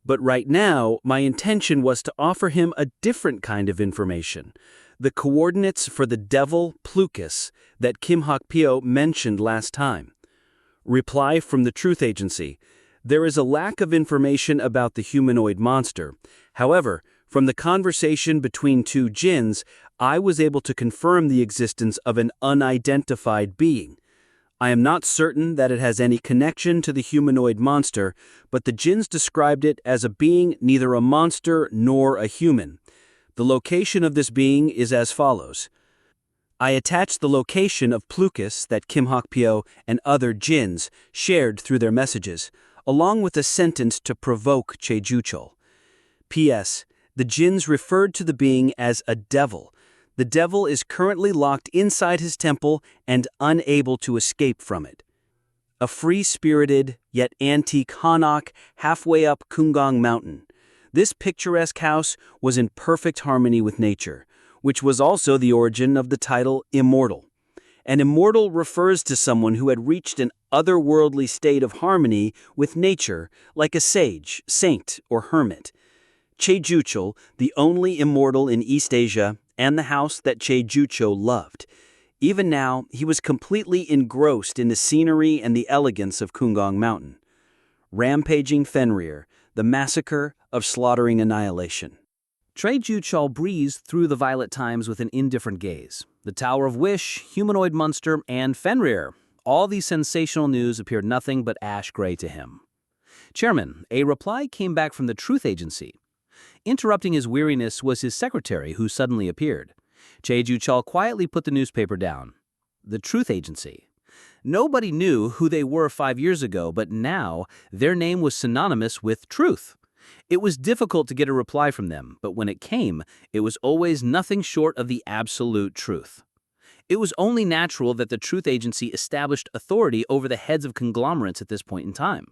But right now, my intention was to offer him a different kind of information. The coordinates for the devil, Plukus, that Kim Hak-pyo mentioned last time. Reply from the Truth Agency. There is a lack of information about the humanoid monster. However, from the conversation between 2 Jins, I was able to confirm the existence of an unidentified being. I am not certain that it has any connection to the humanoid monster, but the Jins described it as a being neither a monster nor a human. The location of this being is as follows. I attached the location of Plukus that Kim Hak-pyo and other Jins shared through their messages, along with a sentence to provoke Che Juchol. P.S. The Jins referred to the being as a devil. The devil is currently locked inside his temple and unable to escape from it. A free-spirited, yet antique Hanok halfway up Kungang Mountain. This picturesque house was in perfect harmony with nature, which was also the origin of the title Immortal. An immortal refers to someone who had reached an otherworldly state of harmony with nature, like a sage, saint, or hermit. Che Juchol, the only immortal in East Asia, and the house that Che Juchol loved. Even now, he was completely engrossed in the scenery and the elegance of Kungang Mountain. Rampaging Fenrir, the massacre of slaughtering annihilation. Che Juchol breezed through the Violet Times with an indifferent gaze. The Tower of Wish, humanoid monster, and Fenrir. All these sensational news appeared nothing but ash gray to him. Chairman, a reply came back from the Truth Agency. Interrupting his weariness was his secretary, who suddenly appeared. Che Juchol quietly put the newspaper down. the Truth Agency. Nobody knew who they were 5 years ago, but now their name was synonymous with truth. It was difficult to get a reply from them, but when it came, it was always nothing short of the absolute truth. It was only natural that the Truth Agency established authority over the heads of conglomerates at this point in time.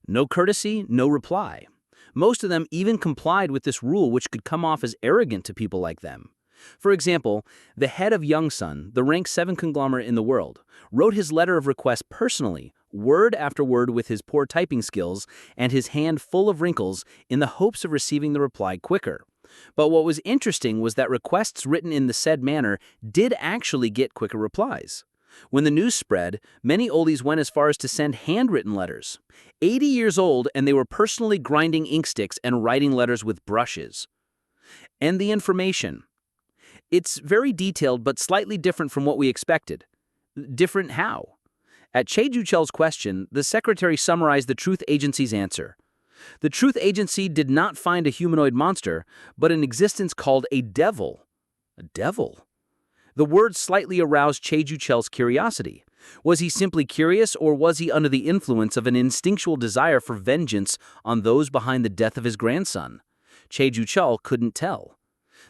No courtesy, no reply. Most of them even complied with this rule, which could come off as arrogant to people like them. For example, the head of Youngsun, the rank 7 conglomerate in the world, wrote his letter of request personally, word after word with his poor typing skills and his hand full of wrinkles in the hopes of receiving the reply quicker. But what was interesting was that requests written in the said manner did actually get quicker replies. When the news spread, many oldies went as far as to send handwritten letters. 80 years old, and they were personally grinding ink sticks and writing letters with brushes. And the information. It's very detailed but slightly different from what we expected. Different how? At Che-Ju-Chel's question, the secretary summarized the Truth Agency's answer. The Truth Agency did not find a humanoid monster, but an existence called a devil. A devil? The word slightly aroused Che-Ju-Chel's curiosity. Was he simply curious, or was he under the influence of an instinctual desire for vengeance on those behind the death of his grandson? Che-Ju-Chel couldn't tell.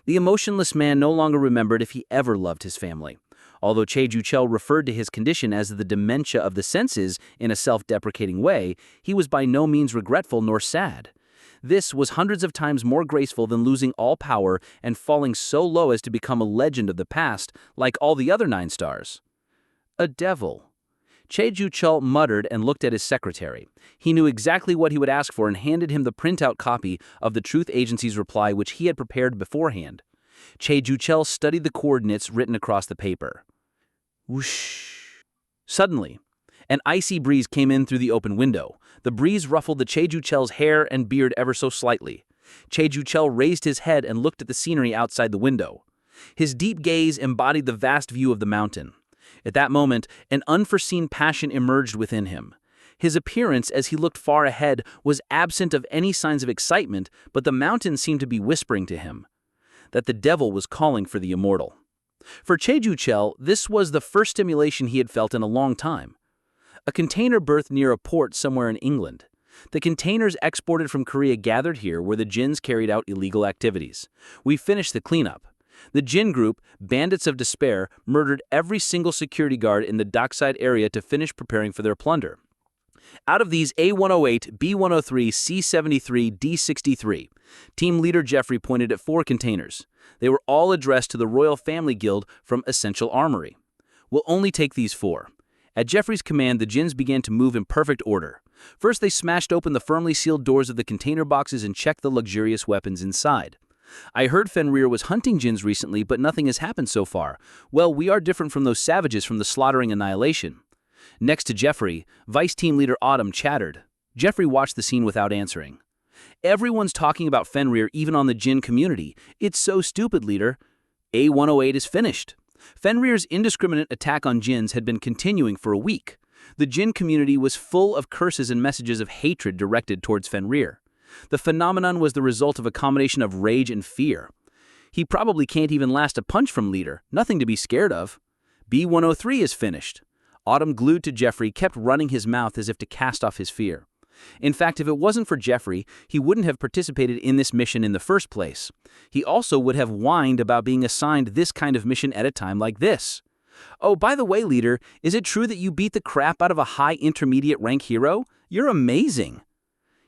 The emotionless man no longer remembered if he ever loved his family. Although Che-Ju-Chel referred to his condition as the dementia of the senses in a self-deprecating way, he was by no means regretful nor sad. This was hundreds of times more graceful than losing all power and falling so low as to become a legend of the past, like all the other 9 stars. A devil. Che-Ju-Chel muttered and looked at his secretary. He knew exactly what he would ask for and handed him the printout copy of the Truth Agency's reply, which he had prepared beforehand. Che-Ju-Chel studied the coordinates written across the paper. Whoosh. Suddenly, an icy breeze came in through the open window. The breeze ruffled the Che-Ju-Chel's hair and beard ever so slightly. Che-Ju-Chel raised his head and looked at the scenery outside the window. His deep gaze embodied the vast view of the mountain. At that moment, an unforeseen passion emerged within him. His appearance, as he looked far ahead, was absent of any signs of excitement, but the mountain seemed to be whispering to him that the devil was calling for the immortal. For Che-Ju-Chel, this was the first stimulation he had felt in a long time. A container berthed near a port somewhere in England. The containers exported from Korea gathered here where the Jins carried out illegal activities. We finished the cleanup. The Jin group, bandits of despair, murdered every single security guard in the dockside area to finish preparing for their plunder. Out of these, A-108, B-103, C-73, D-63. Team leader Jeffrey pointed at 4 containers. They were all addressed to the Royal Family Guild from Essential Armory. We'll only take these 4. At Jeffrey's command, the Jins began to move in perfect order. First, they smashed open the firmly sealed doors of the container boxes and checked the luxurious weapons inside. I heard Fenrir was hunting Jins recently, but nothing has happened so far. Well, we are different from those savages from the slaughtering annihilation. Next to Jeffrey, Vice Team Leader Autumn chattered. Jeffrey watched the scene without answering. Everyone's talking about Fenrir, even on the Jin community. It's so stupid, leader. A-108 is finished. Fenrir's indiscriminate attack on Jins had been continuing for a week. The Jin community was full of curses and messages of hatred directed towards Fenrir. The phenomenon was the result of a combination of rage and fear. He probably can't even last a punch from leader, nothing to be scared of. B-103 is finished. Autumn, glued to Jeffrey, kept running his mouth as if to cast off his fear. In fact, if it wasn't for Jeffrey, he wouldn't have participated in this mission in the first place. He also would have whined about being assigned this kind of mission at a time like this. Oh, by the way, leader, is it true that you beat the crap out of a high intermediate rank hero? You're amazing.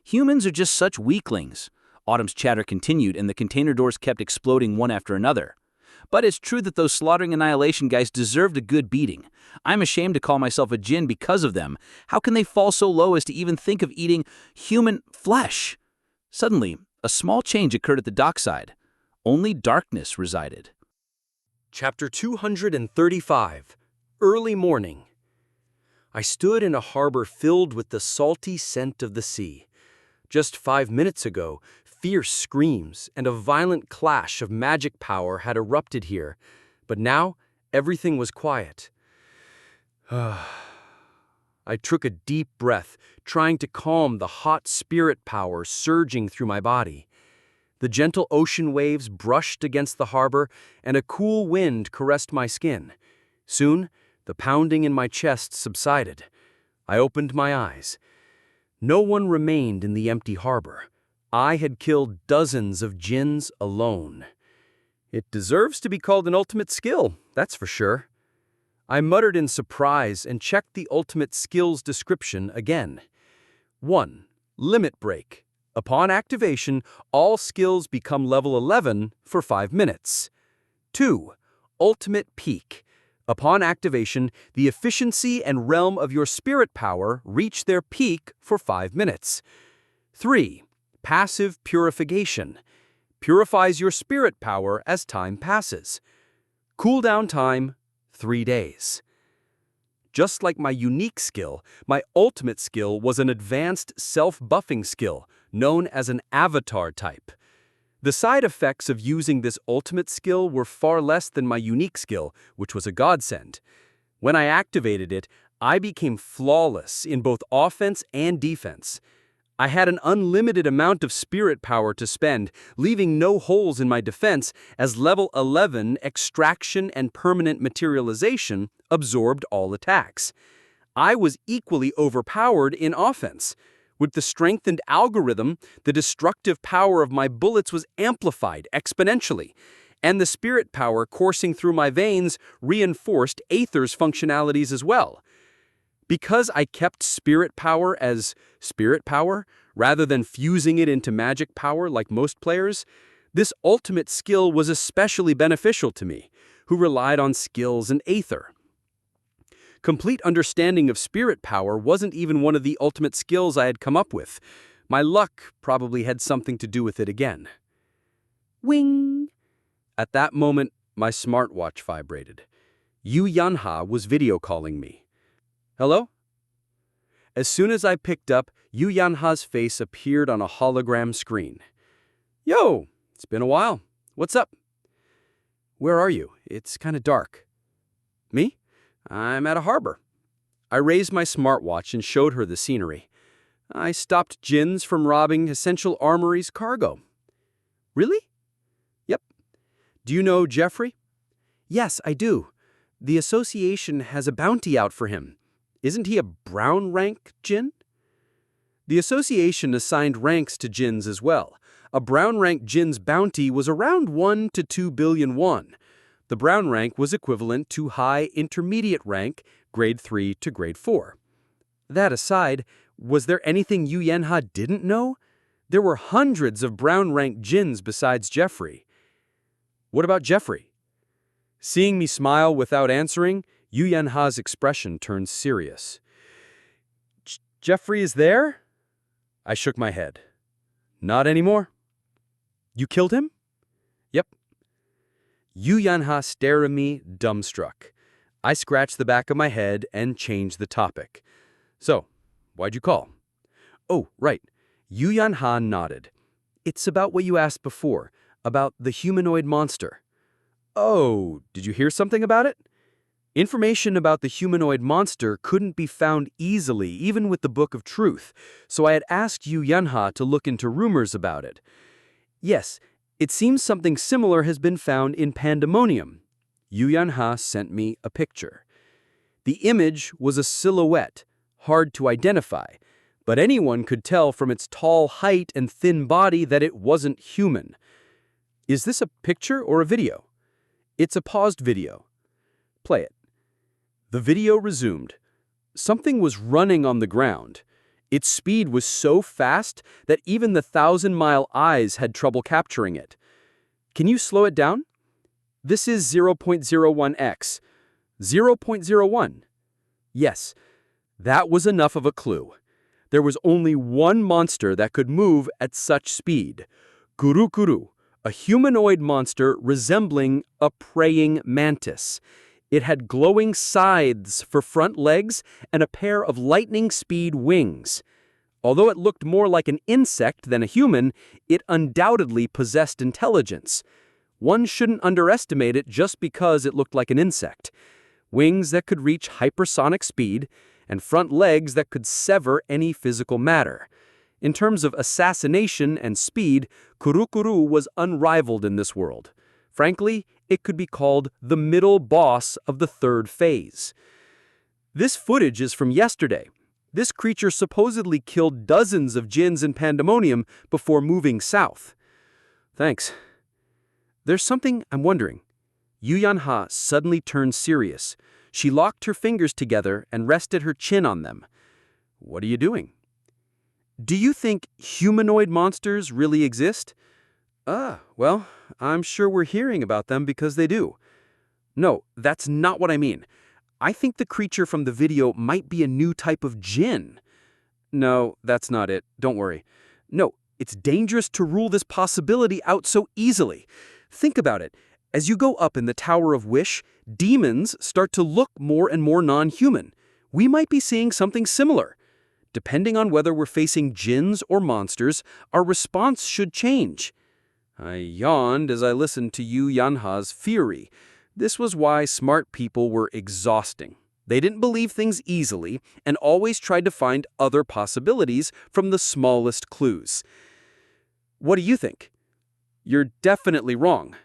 Humans are just such weaklings. Autumn's chatter continued, and the container doors kept exploding one after another. But it's true that those slaughtering annihilation guys deserved a good beating. I'm ashamed to call myself a Jin because of them. How can they fall so low as to even think of eating human flesh? Suddenly, a small change occurred at the dockside. Only darkness resided. Chapter 235. Early Morning. I stood in a harbor filled with the salty scent of the sea. Just 5 minutes ago, fierce screams and a violent clash of magic power had erupted here, but now everything was quiet. I took a deep breath, trying to calm the hot spirit power surging through my body. The gentle ocean waves brushed against the harbor, and a cool wind caressed my skin. Soon, The pounding in my chest subsided. I opened my eyes. No one remained in the empty harbor. I had killed dozens of djinns alone. It deserves to be called an ultimate skill, that's for sure. I muttered in surprise and checked the ultimate skills description again. 1. Limit break. Upon activation, all skills become level 11 for 5 minutes. 2. Ultimate peak. Upon activation, the efficiency and realm of your spirit power reach their peak for 5 minutes. 3. Passive purification. Purifies your spirit power as time passes. Cooldown time, 3 days. Just like my unique skill, my ultimate skill was an advanced self-buffing skill known as an avatar type. The side effects of using this ultimate skill were far less than my unique skill, which was a godsend. When I activated it, I became flawless in both offense and defense. I had an unlimited amount of spirit power to spend, leaving no holes in my defense, as level 11 extraction and permanent materialization absorbed all attacks. I was equally overpowered in offense. With the strengthened algorithm, the destructive power of my bullets was amplified exponentially, and the spirit power coursing through my veins reinforced Aether's functionalities as well. Because I kept spirit power as spirit power, rather than fusing it into magic power like most players, this ultimate skill was especially beneficial to me, who relied on skills and Aether. Complete understanding of spirit power wasn't even one of the ultimate skills I had come up with. My luck probably had something to do with it again. Wing! At that moment, my smartwatch vibrated. Yu Yanha was video calling me. Hello? As soon as I picked up, Yu Yanha's face appeared on a hologram screen. Yo, it's been a while. What's up? Where are you? It's kind of dark. Me? I'm at a harbor. I raised my smartwatch and showed her the scenery. I stopped djinns from robbing Essential Armory's cargo. Really? Yep. Do you know Jeffrey? Yes, I do. The association has a bounty out for him. Isn't he a brown rank djinn? The association assigned ranks to djinns as well. A brown rank djinn's bounty was around 1 to 2 billion won. The brown rank was equivalent to high intermediate rank, grade 3 to grade 4. That aside, was there anything Yu Yanha didn't know? There were hundreds of brown rank djinns besides Jeffrey. What about Jeffrey? Seeing me smile without answering, Yu Yanha's expression turned serious. Jeffrey is there? I shook my head. Not anymore. You killed him? Yep. Yu Yanha stared at me, dumbstruck. I scratched the back of my head and changed the topic. So, why'd you call? Oh, right. Yu Yanha nodded. It's about what you asked before, about the humanoid monster. Oh, did you hear something about it? Information about the humanoid monster couldn't be found easily, even with the Book of Truth, so I had asked Yu Yanha to look into rumors about it. Yes, it seems something similar has been found in Pandemonium. Yu Yanha sent me a picture. The image was a silhouette, hard to identify, but anyone could tell from its tall height and thin body that it wasn't human. Is this a picture or a video? It's a paused video. Play it. The video resumed. Something was running on the ground. Its speed was so fast that even the 1,000-mile eyes had trouble capturing it. Can you slow it down? This is 0.01x. 0.01. Yes, that was enough of a clue. There was only one monster that could move at such speed. Guru-Guru, a humanoid monster resembling a praying mantis. It had glowing scythes for front legs and a pair of lightning-speed wings. Although it looked more like an insect than a human, it undoubtedly possessed intelligence. One shouldn't underestimate it just because it looked like an insect. Wings that could reach hypersonic speed, and front legs that could sever any physical matter. In terms of assassination and speed, Kurukuru was unrivaled in this world. Frankly, it could be called the middle boss of the third phase. This footage is from yesterday. This creature supposedly killed dozens of jinns in Pandemonium before moving south. Thanks. There's something I'm wondering. Yu Yanha suddenly turned serious. She locked her fingers together and rested her chin on them. What are you doing? Do you think humanoid monsters really exist? Well, I'm sure we're hearing about them because they do. No, that's not what I mean. I think the creature from the video might be a new type of jinn. No, that's not it. Don't worry. No, it's dangerous to rule this possibility out so easily. Think about it. As you go up in the Tower of Wish, demons start to look more and more non-human. We might be seeing something similar. Depending on whether we're facing jinns or monsters, our response should change. I yawned as I listened to Yu Yanha's fury. This was why smart people were exhausting. They didn't believe things easily and always tried to find other possibilities from the smallest clues. What do you think? You're definitely wrong.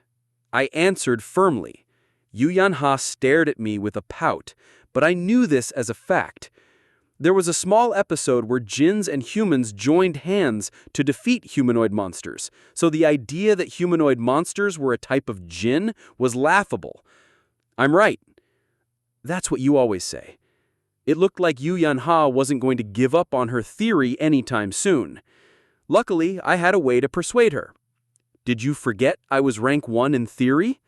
I answered firmly. Yu Yanha stared at me with a pout, but I knew this as a fact. There was a small episode where jinns and humans joined hands to defeat humanoid monsters, so the idea that humanoid monsters were a type of jinn was laughable. I'm right. That's what you always say. It looked like Yu Yanha wasn't going to give up on her theory anytime soon. Luckily, I had a way to persuade her. Did you forget I was rank 1 in theory?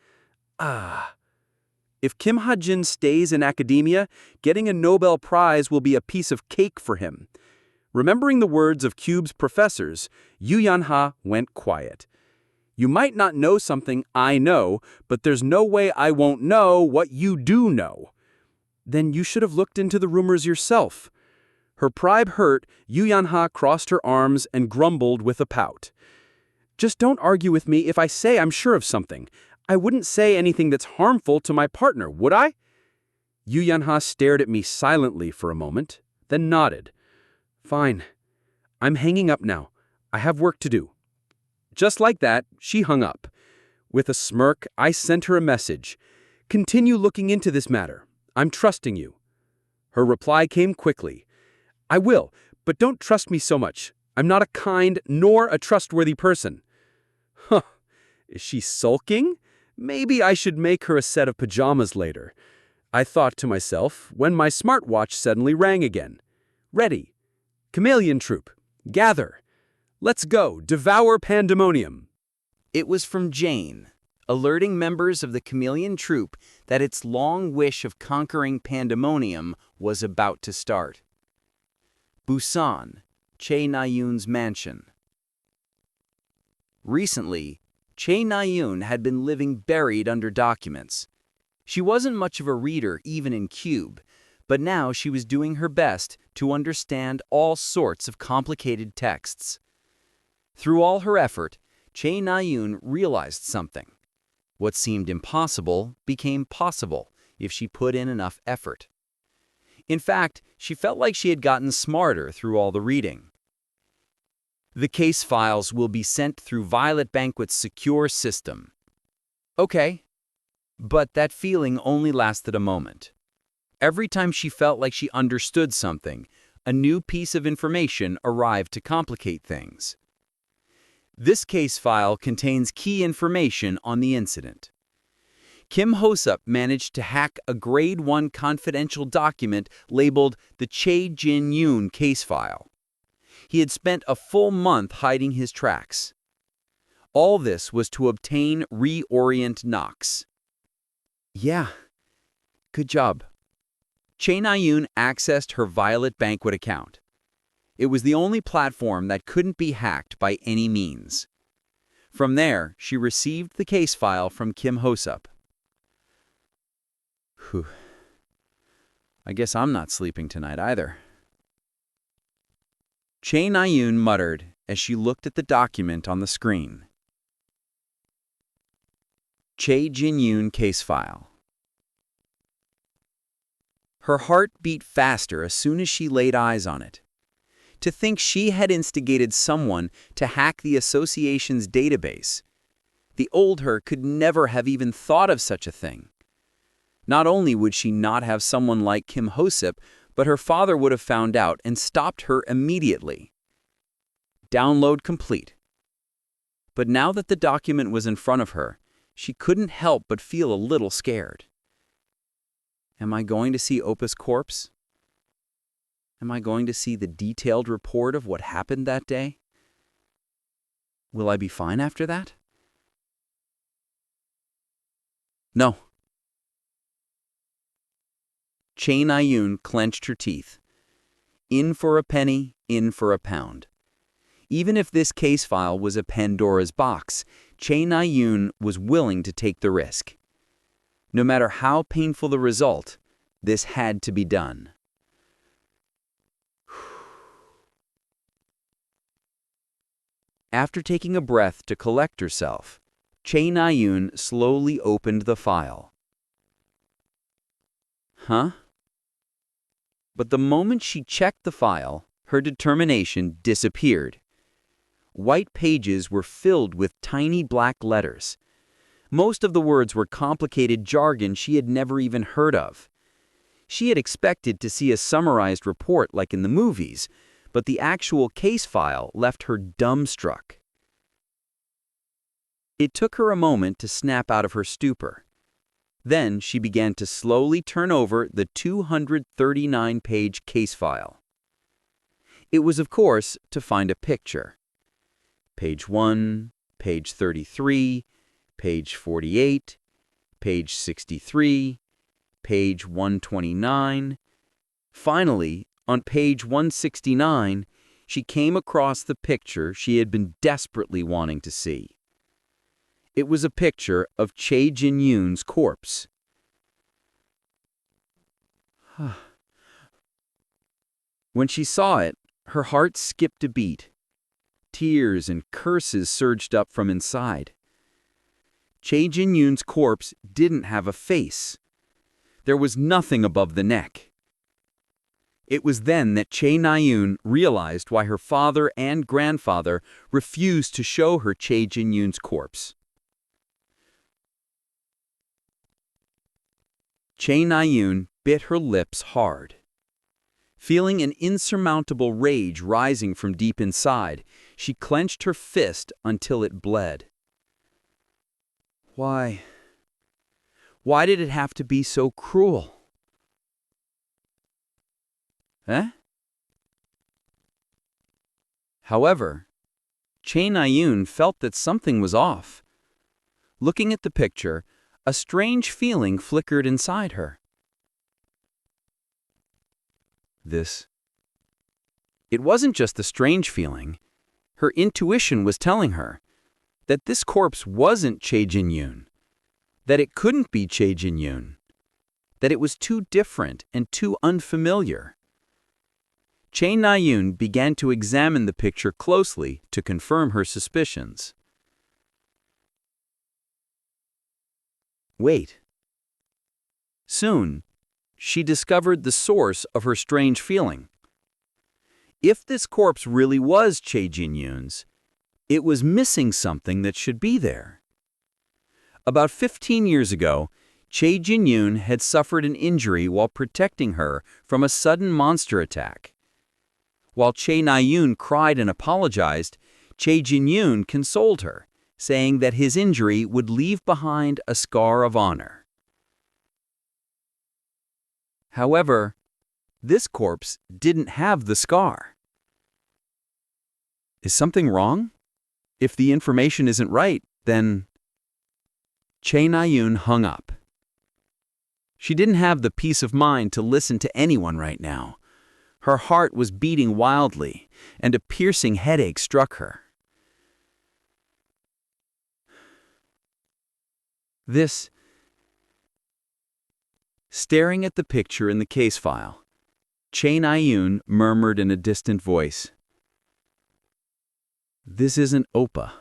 If Kim Hajin stays in academia, getting a Nobel Prize will be a piece of cake for him. Remembering the words of Cube's professors, Yu Yanha went quiet. You might not know something I know, but there's no way I won't know what you do know. Then you should have looked into the rumors yourself. Her pride hurt, Yu Yanha crossed her arms and grumbled with a pout. Just don't argue with me if I say I'm sure of something. I wouldn't say anything that's harmful to my partner, would I? Yu Yanha stared at me silently for a moment, then nodded. Fine. I'm hanging up now. I have work to do. Just like that, she hung up. With a smirk, I sent her a message. Continue looking into this matter. I'm trusting you. Her reply came quickly. I will, but don't trust me so much. I'm not a kind nor a trustworthy person. Huh. Is she sulking? Maybe I should make her a set of pajamas later. I thought to myself when my smartwatch suddenly rang again. Ready. Chameleon Troop. Gather. Let's go. Devour Pandemonium. It was from Jane, alerting members of the Chameleon Troop that its long wish of conquering Pandemonium was about to start. Busan, Che Na-yoon's mansion. Recently, Che Na-yoon had been living buried under documents. She wasn't much of a reader even in Cube, but now she was doing her best to understand all sorts of complicated texts. Through all her effort, Che Na-yoon realized something. What seemed impossible became possible if she put in enough effort. In fact, she felt like she had gotten smarter through all the reading. The case files will be sent through Violet Banquet's secure system. Okay. But that feeling only lasted a moment. Every time she felt like she understood something, a new piece of information arrived to complicate things. This case file contains key information on the incident. Kim Ho-sup managed to hack a Grade 1 confidential document labeled the Che Jin-yoon case file. He had spent a full month hiding his tracks. All this was to obtain Reorient Nox. Yeah, good job. Che Na-yoon accessed her Violet Banquet account. It was the only platform that couldn't be hacked by any means. From there, she received the case file from Kim Ho-sup. Whew. I guess I'm not sleeping tonight either. Che Na-yoon muttered as she looked at the document on the screen. Che Jin-yoon case file. Her heart beat faster as soon as she laid eyes on it. To think she had instigated someone to hack the association's database. The old her could never have even thought of such a thing. Not only would she not have someone like Kim Hosip, but her father would have found out and stopped her immediately. Download complete. But now that the document was in front of her, she couldn't help but feel a little scared. Am I going to see Opus Corpse? Am I going to see the detailed report of what happened that day? Will I be fine after that? No. Chain Ayun clenched her teeth. In for a penny, in for a pound. Even if this case file was a Pandora's box, Chain Ayun was willing to take the risk. No matter how painful the result, this had to be done. After taking a breath to collect herself, Chain Ayun slowly opened the file. Huh? But the moment she checked the file, her determination disappeared. White pages were filled with tiny black letters. Most of the words were complicated jargon she had never even heard of. She had expected to see a summarized report like in the movies, but the actual case file left her dumbstruck. It took her a moment to snap out of her stupor. Then she began to slowly turn over the 239-page case file. It was, of course, to find a picture. Page 1, page 33, page 48, page 63, page 129. Finally, on page 169, she came across the picture she had been desperately wanting to see. It was a picture of Chae Jin-yoon's corpse. When she saw it, her heart skipped a beat. Tears and curses surged up from inside. Chae Jin-yoon's corpse didn't have a face. There was nothing above the neck. It was then that Chae Na-yoon realized why her father and grandfather refused to show her Chae Jin-yoon's corpse. Chae Na-yoon bit her lips hard. Feeling an insurmountable rage rising from deep inside, she clenched her fist until it bled. Why did it have to be so cruel? However, Chae Na-yoon felt that something was off. Looking at the picture, a strange feeling flickered inside her. It wasn't just a strange feeling. Her intuition was telling her that this corpse wasn't Chae Jin-yoon, that it couldn't be Chae Jin-yoon, that it was too different and too unfamiliar. Chae Na-yoon began to examine the picture closely to confirm her suspicions. Wait. Soon, she discovered the source of her strange feeling. If this corpse really was Chae Jin-yoon's, it was missing something that should be there. About 15 years ago, Chae Jin-yoon had suffered an injury while protecting her from a sudden monster attack. While Chae Na-yoon cried and apologized, Chae Jin-yoon consoled her, saying that his injury would leave behind a scar of honor. However, this corpse didn't have the scar. Is something wrong? If the information isn't right, then... Chae Na-yoon hung up. She didn't have the peace of mind to listen to anyone right now. Her heart was beating wildly, and a piercing headache struck her. Staring at the picture in the case file, Chae Na-yoon murmured in a distant voice, "This isn't Oppa."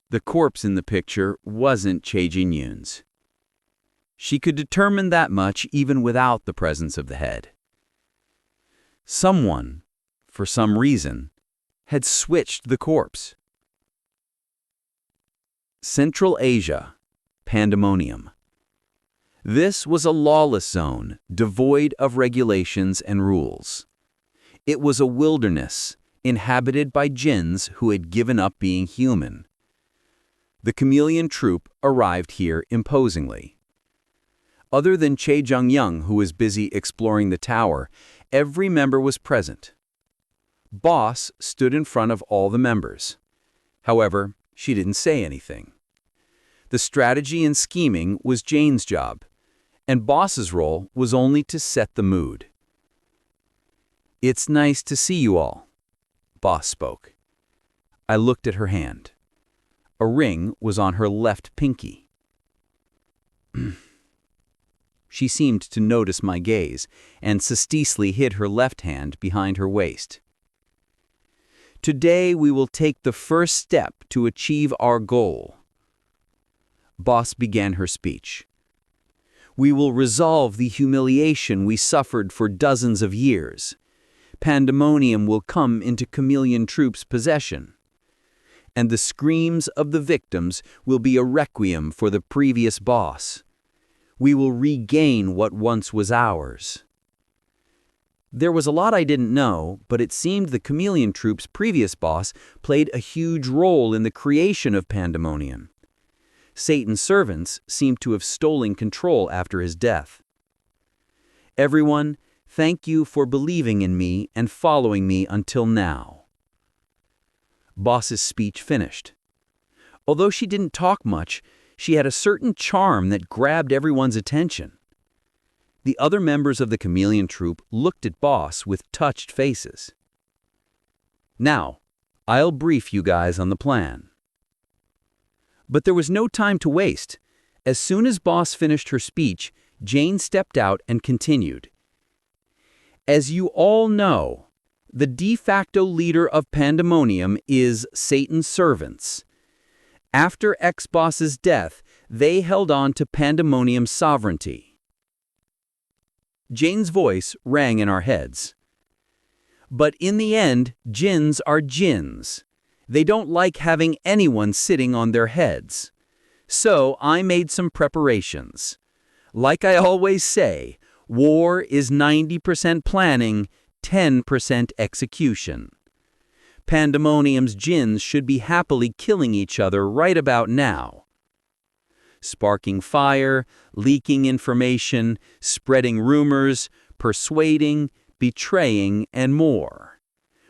The corpse in the picture wasn't Chae Jin-yoon's. She could determine that much even without the presence of the head. Someone, for some reason, had switched the corpse. Central Asia, Pandemonium. This was a lawless zone, devoid of regulations and rules. It was a wilderness, inhabited by jinns who had given up being human. The chameleon troupe arrived here imposingly. Other than Che Jung-young, who was busy exploring the tower, every member was present. Boss stood in front of all the members. However, she didn't say anything. The strategy and scheming was Jane's job, and Boss's role was only to set the mood. "It's nice to see you all," Boss spoke. I looked at her hand. A ring was on her left pinky. She seemed to notice my gaze and suspiciously hid her left hand behind her waist. "Today we will take the first step to achieve our goal." Boss began her speech. "We will resolve the humiliation we suffered for dozens of years. Pandemonium will come into chameleon troupe's possession, and the screams of the victims will be a requiem for the previous boss. We will regain what once was ours." There was a lot I didn't know, but it seemed the chameleon troupe's previous boss played a huge role in the creation of Pandemonium. Satan's servants seemed to have stolen control after his death. "Everyone, thank you for believing in me and following me until now." Boss's speech finished. Although she didn't talk much, she had a certain charm that grabbed everyone's attention. The other members of the chameleon troupe looked at Boss with touched faces. "Now, I'll brief you guys on the plan." But there was no time to waste. As soon as Boss finished her speech, Jane stepped out and continued. "As you all know, the de facto leader of Pandemonium is Satan's servants. After ex-boss's death, they held on to Pandemonium's sovereignty." Jane's voice rang in our heads. "But in the end, jinns are jinns. They don't like having anyone sitting on their heads. So I made some preparations. Like I always say, war is 90% planning, 10% execution. Pandemonium's jinns should be happily killing each other right about now. Sparking fire, leaking information, spreading rumors, persuading, betraying, and more.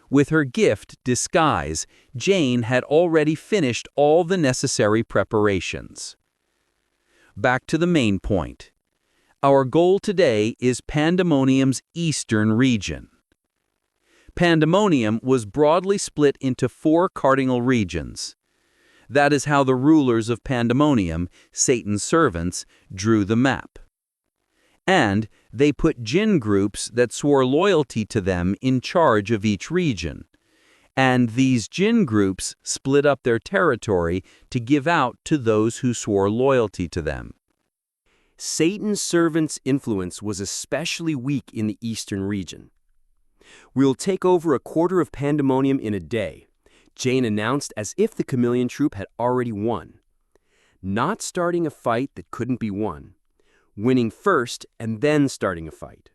With her gift, disguise, Jane had already finished all the necessary preparations. Back to the main point. Our goal today is Pandemonium's eastern region. Pandemonium was broadly split into 4 cardinal regions. That is how the rulers of Pandemonium, Satan's servants, drew the map. And they put jinn groups that swore loyalty to them in charge of each region. And these jinn groups split up their territory to give out to those who swore loyalty to them. Satan's servants' influence was especially weak in the eastern region. "We'll take over a quarter of Pandemonium in a day," Jane announced as if the chameleon troupe had already won. Not starting a fight that couldn't be won. Winning first and then starting a fight.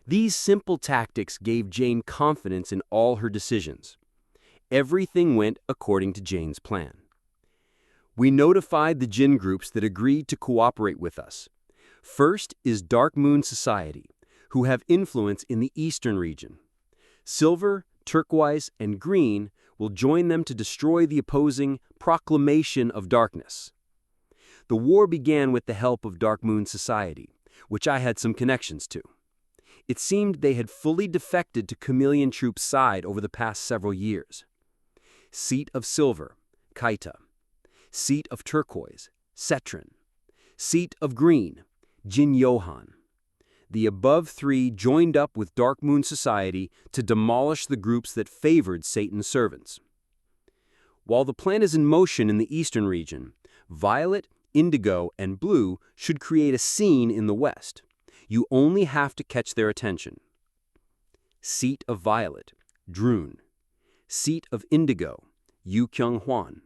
These simple tactics gave Jane confidence in all her decisions. Everything went according to Jane's plan. We notified the jinn groups that agreed to cooperate with us. First is Dark Moon Society, who have influence in the eastern region. Silver, turquoise, and green will join them to destroy the opposing Proclamation of Darkness. The war began with the help of Dark Moon Society, which I had some connections to. It seemed they had fully defected to chameleon troupe's side over the past several years. Seat of Silver, Kaita. Seat of Turquoise, Cetrin. Seat of Green, Jin Yohan. The above 3 joined up with Dark Moon Society to demolish the groups that favored Satan's servants. While the plan is in motion in the eastern region, Violet, Indigo, and Blue should create a scene in the west. You only have to catch their attention. Seat of Violet, Drun. Seat of Indigo, Yu Kyung Hwan.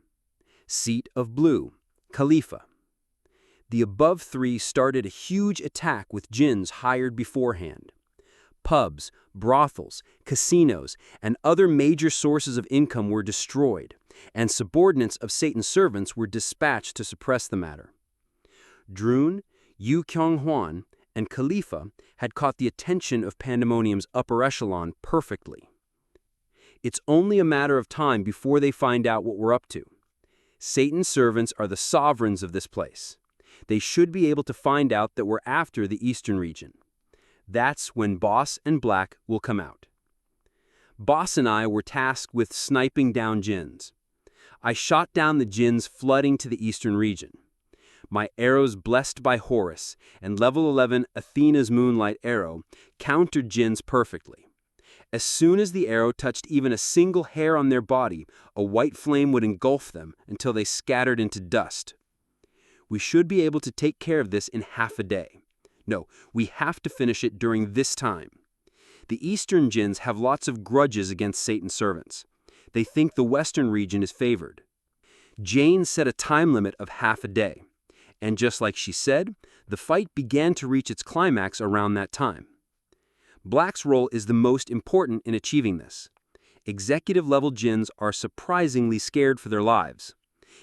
Seat of Blue, Khalifa. The above three started a huge attack with jinns hired beforehand. Pubs, brothels, casinos, and other major sources of income were destroyed, and subordinates of Satan's servants were dispatched to suppress the matter. Drun, Yu Kyung-hwan, and Khalifa had caught the attention of Pandemonium's upper echelon perfectly. It's only a matter of time before they find out what we're up to. Satan's servants are the sovereigns of this place. They should be able to find out that we're after the eastern region. That's when Boss and Black will come out. Boss and I were tasked with sniping down jinns. I shot down the jinns flooding to the eastern region. My arrows blessed by Horus and level 11 Athena's Moonlight Arrow countered jinns perfectly. As soon as the arrow touched even a single hair on their body, a white flame would engulf them until they scattered into dust. We should be able to take care of this in half a day. No, we have to finish it during this time. The eastern jinns have lots of grudges against Satan's servants. They think the western region is favored. Jane set a time limit of half a day. And just like she said, the fight began to reach its climax around that time. Black's role is the most important in achieving this. Executive-level jinns are surprisingly scared for their lives.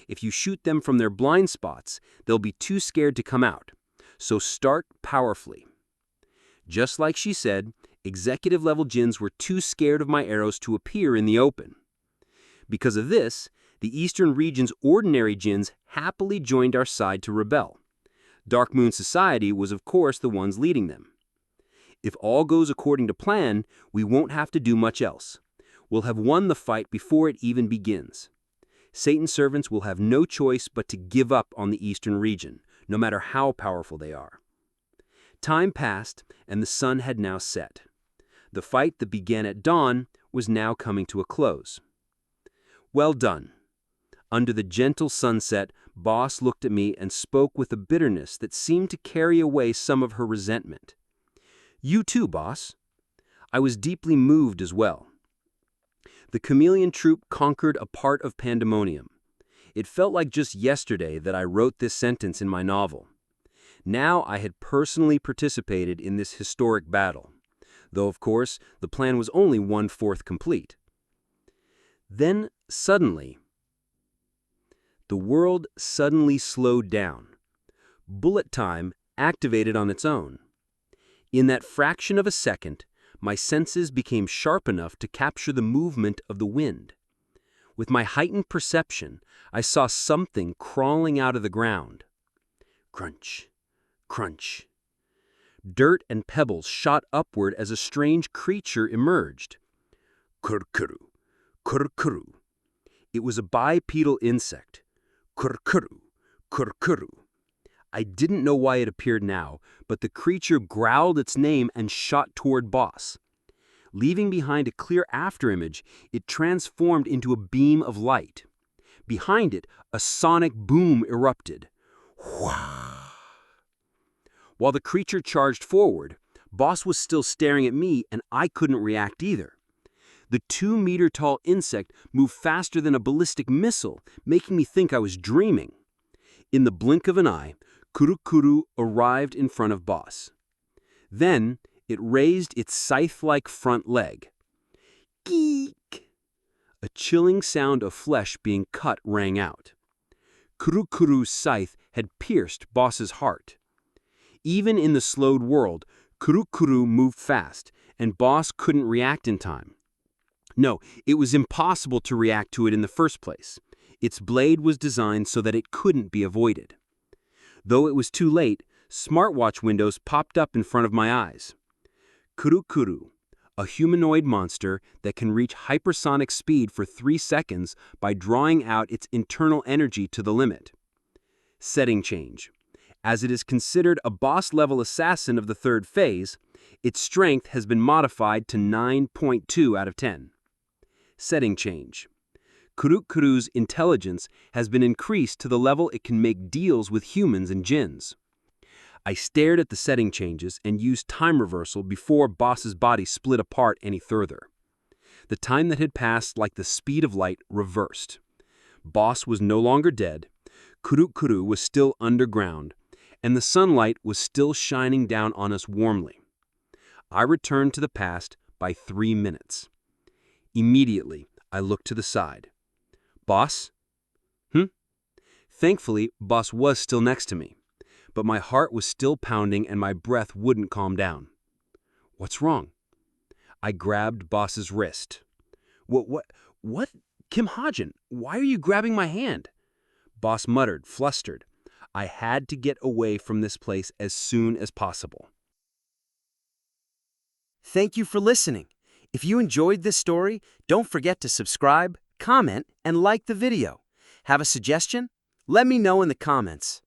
If you shoot them from their blind spots, they'll be too scared to come out. So start powerfully. Just like she said, executive-level jinns were too scared of my arrows to appear in the open. Because of this, the Eastern region's ordinary jinns happily joined our side to rebel. Dark Moon Society was of course the ones leading them. If all goes according to plan, we won't have to do much else. We'll have won the fight before it even begins. Satan's servants will have no choice but to give up on the Eastern region, no matter how powerful they are. Time passed, and the sun had now set. The fight that began at dawn was now coming to a close. Well done. Under the gentle sunset, Boss looked at me and spoke with a bitterness that seemed to carry away some of her resentment. You too, Boss. I was deeply moved as well. The chameleon troop conquered a part of Pandemonium. It felt like just yesterday that I wrote this sentence in my novel. Now I had personally participated in this historic battle, though of course the plan was only 1/4 complete. Then suddenly, the world suddenly slowed down. Bullet time activated on its own. In that fraction of a second, my senses became sharp enough to capture the movement of the wind. With my heightened perception, I saw something crawling out of the ground. Crunch, crunch. Dirt and pebbles shot upward as a strange creature emerged. Kurkuru, kurkuru. It was a bipedal insect. Kurkuru, kurkuru. I didn't know why it appeared now, but the creature growled its name and shot toward Boss. Leaving behind a clear afterimage, it transformed into a beam of light. Behind it, a sonic boom erupted. Whoosh! While the creature charged forward, Boss was still staring at me and I couldn't react either. The 2-meter-tall insect moved faster than a ballistic missile, making me think I was dreaming. In the blink of an eye, Kurukuru arrived in front of Boss. Then, it raised its scythe-like front leg. Geek! A chilling sound of flesh being cut rang out. Kurukuru's scythe had pierced Boss's heart. Even in the slowed world, Kurukuru moved fast, and Boss couldn't react in time. No, it was impossible to react to it in the first place. Its blade was designed so that it couldn't be avoided. Though it was too late, smartwatch windows popped up in front of my eyes. Kurukuru, a humanoid monster that can reach hypersonic speed for 3 seconds by drawing out its internal energy to the limit. Setting change. As it is considered a boss-level assassin of the 3rd phase, its strength has been modified to 9.2 out of 10. Setting change. Kurukuru's intelligence has been increased to the level it can make deals with humans and jinns. I stared at the setting changes and used time reversal before Boss's body split apart any further. The time that had passed like the speed of light reversed. Boss was no longer dead. Kurukuru was still underground, and the sunlight was still shining down on us warmly. I returned to the past by 3 minutes. Immediately, I looked to the side. Boss? Thankfully, Boss was still next to me, but my heart was still pounding and my breath wouldn't calm down. What's wrong? I grabbed Boss's wrist. What? Kim Hajin, why are you grabbing my hand? Boss muttered, flustered. I had to get away from this place as soon as possible. Thank you for listening. If you enjoyed this story, don't forget to subscribe, comment, and like the video. Have a suggestion? Let me know in the comments.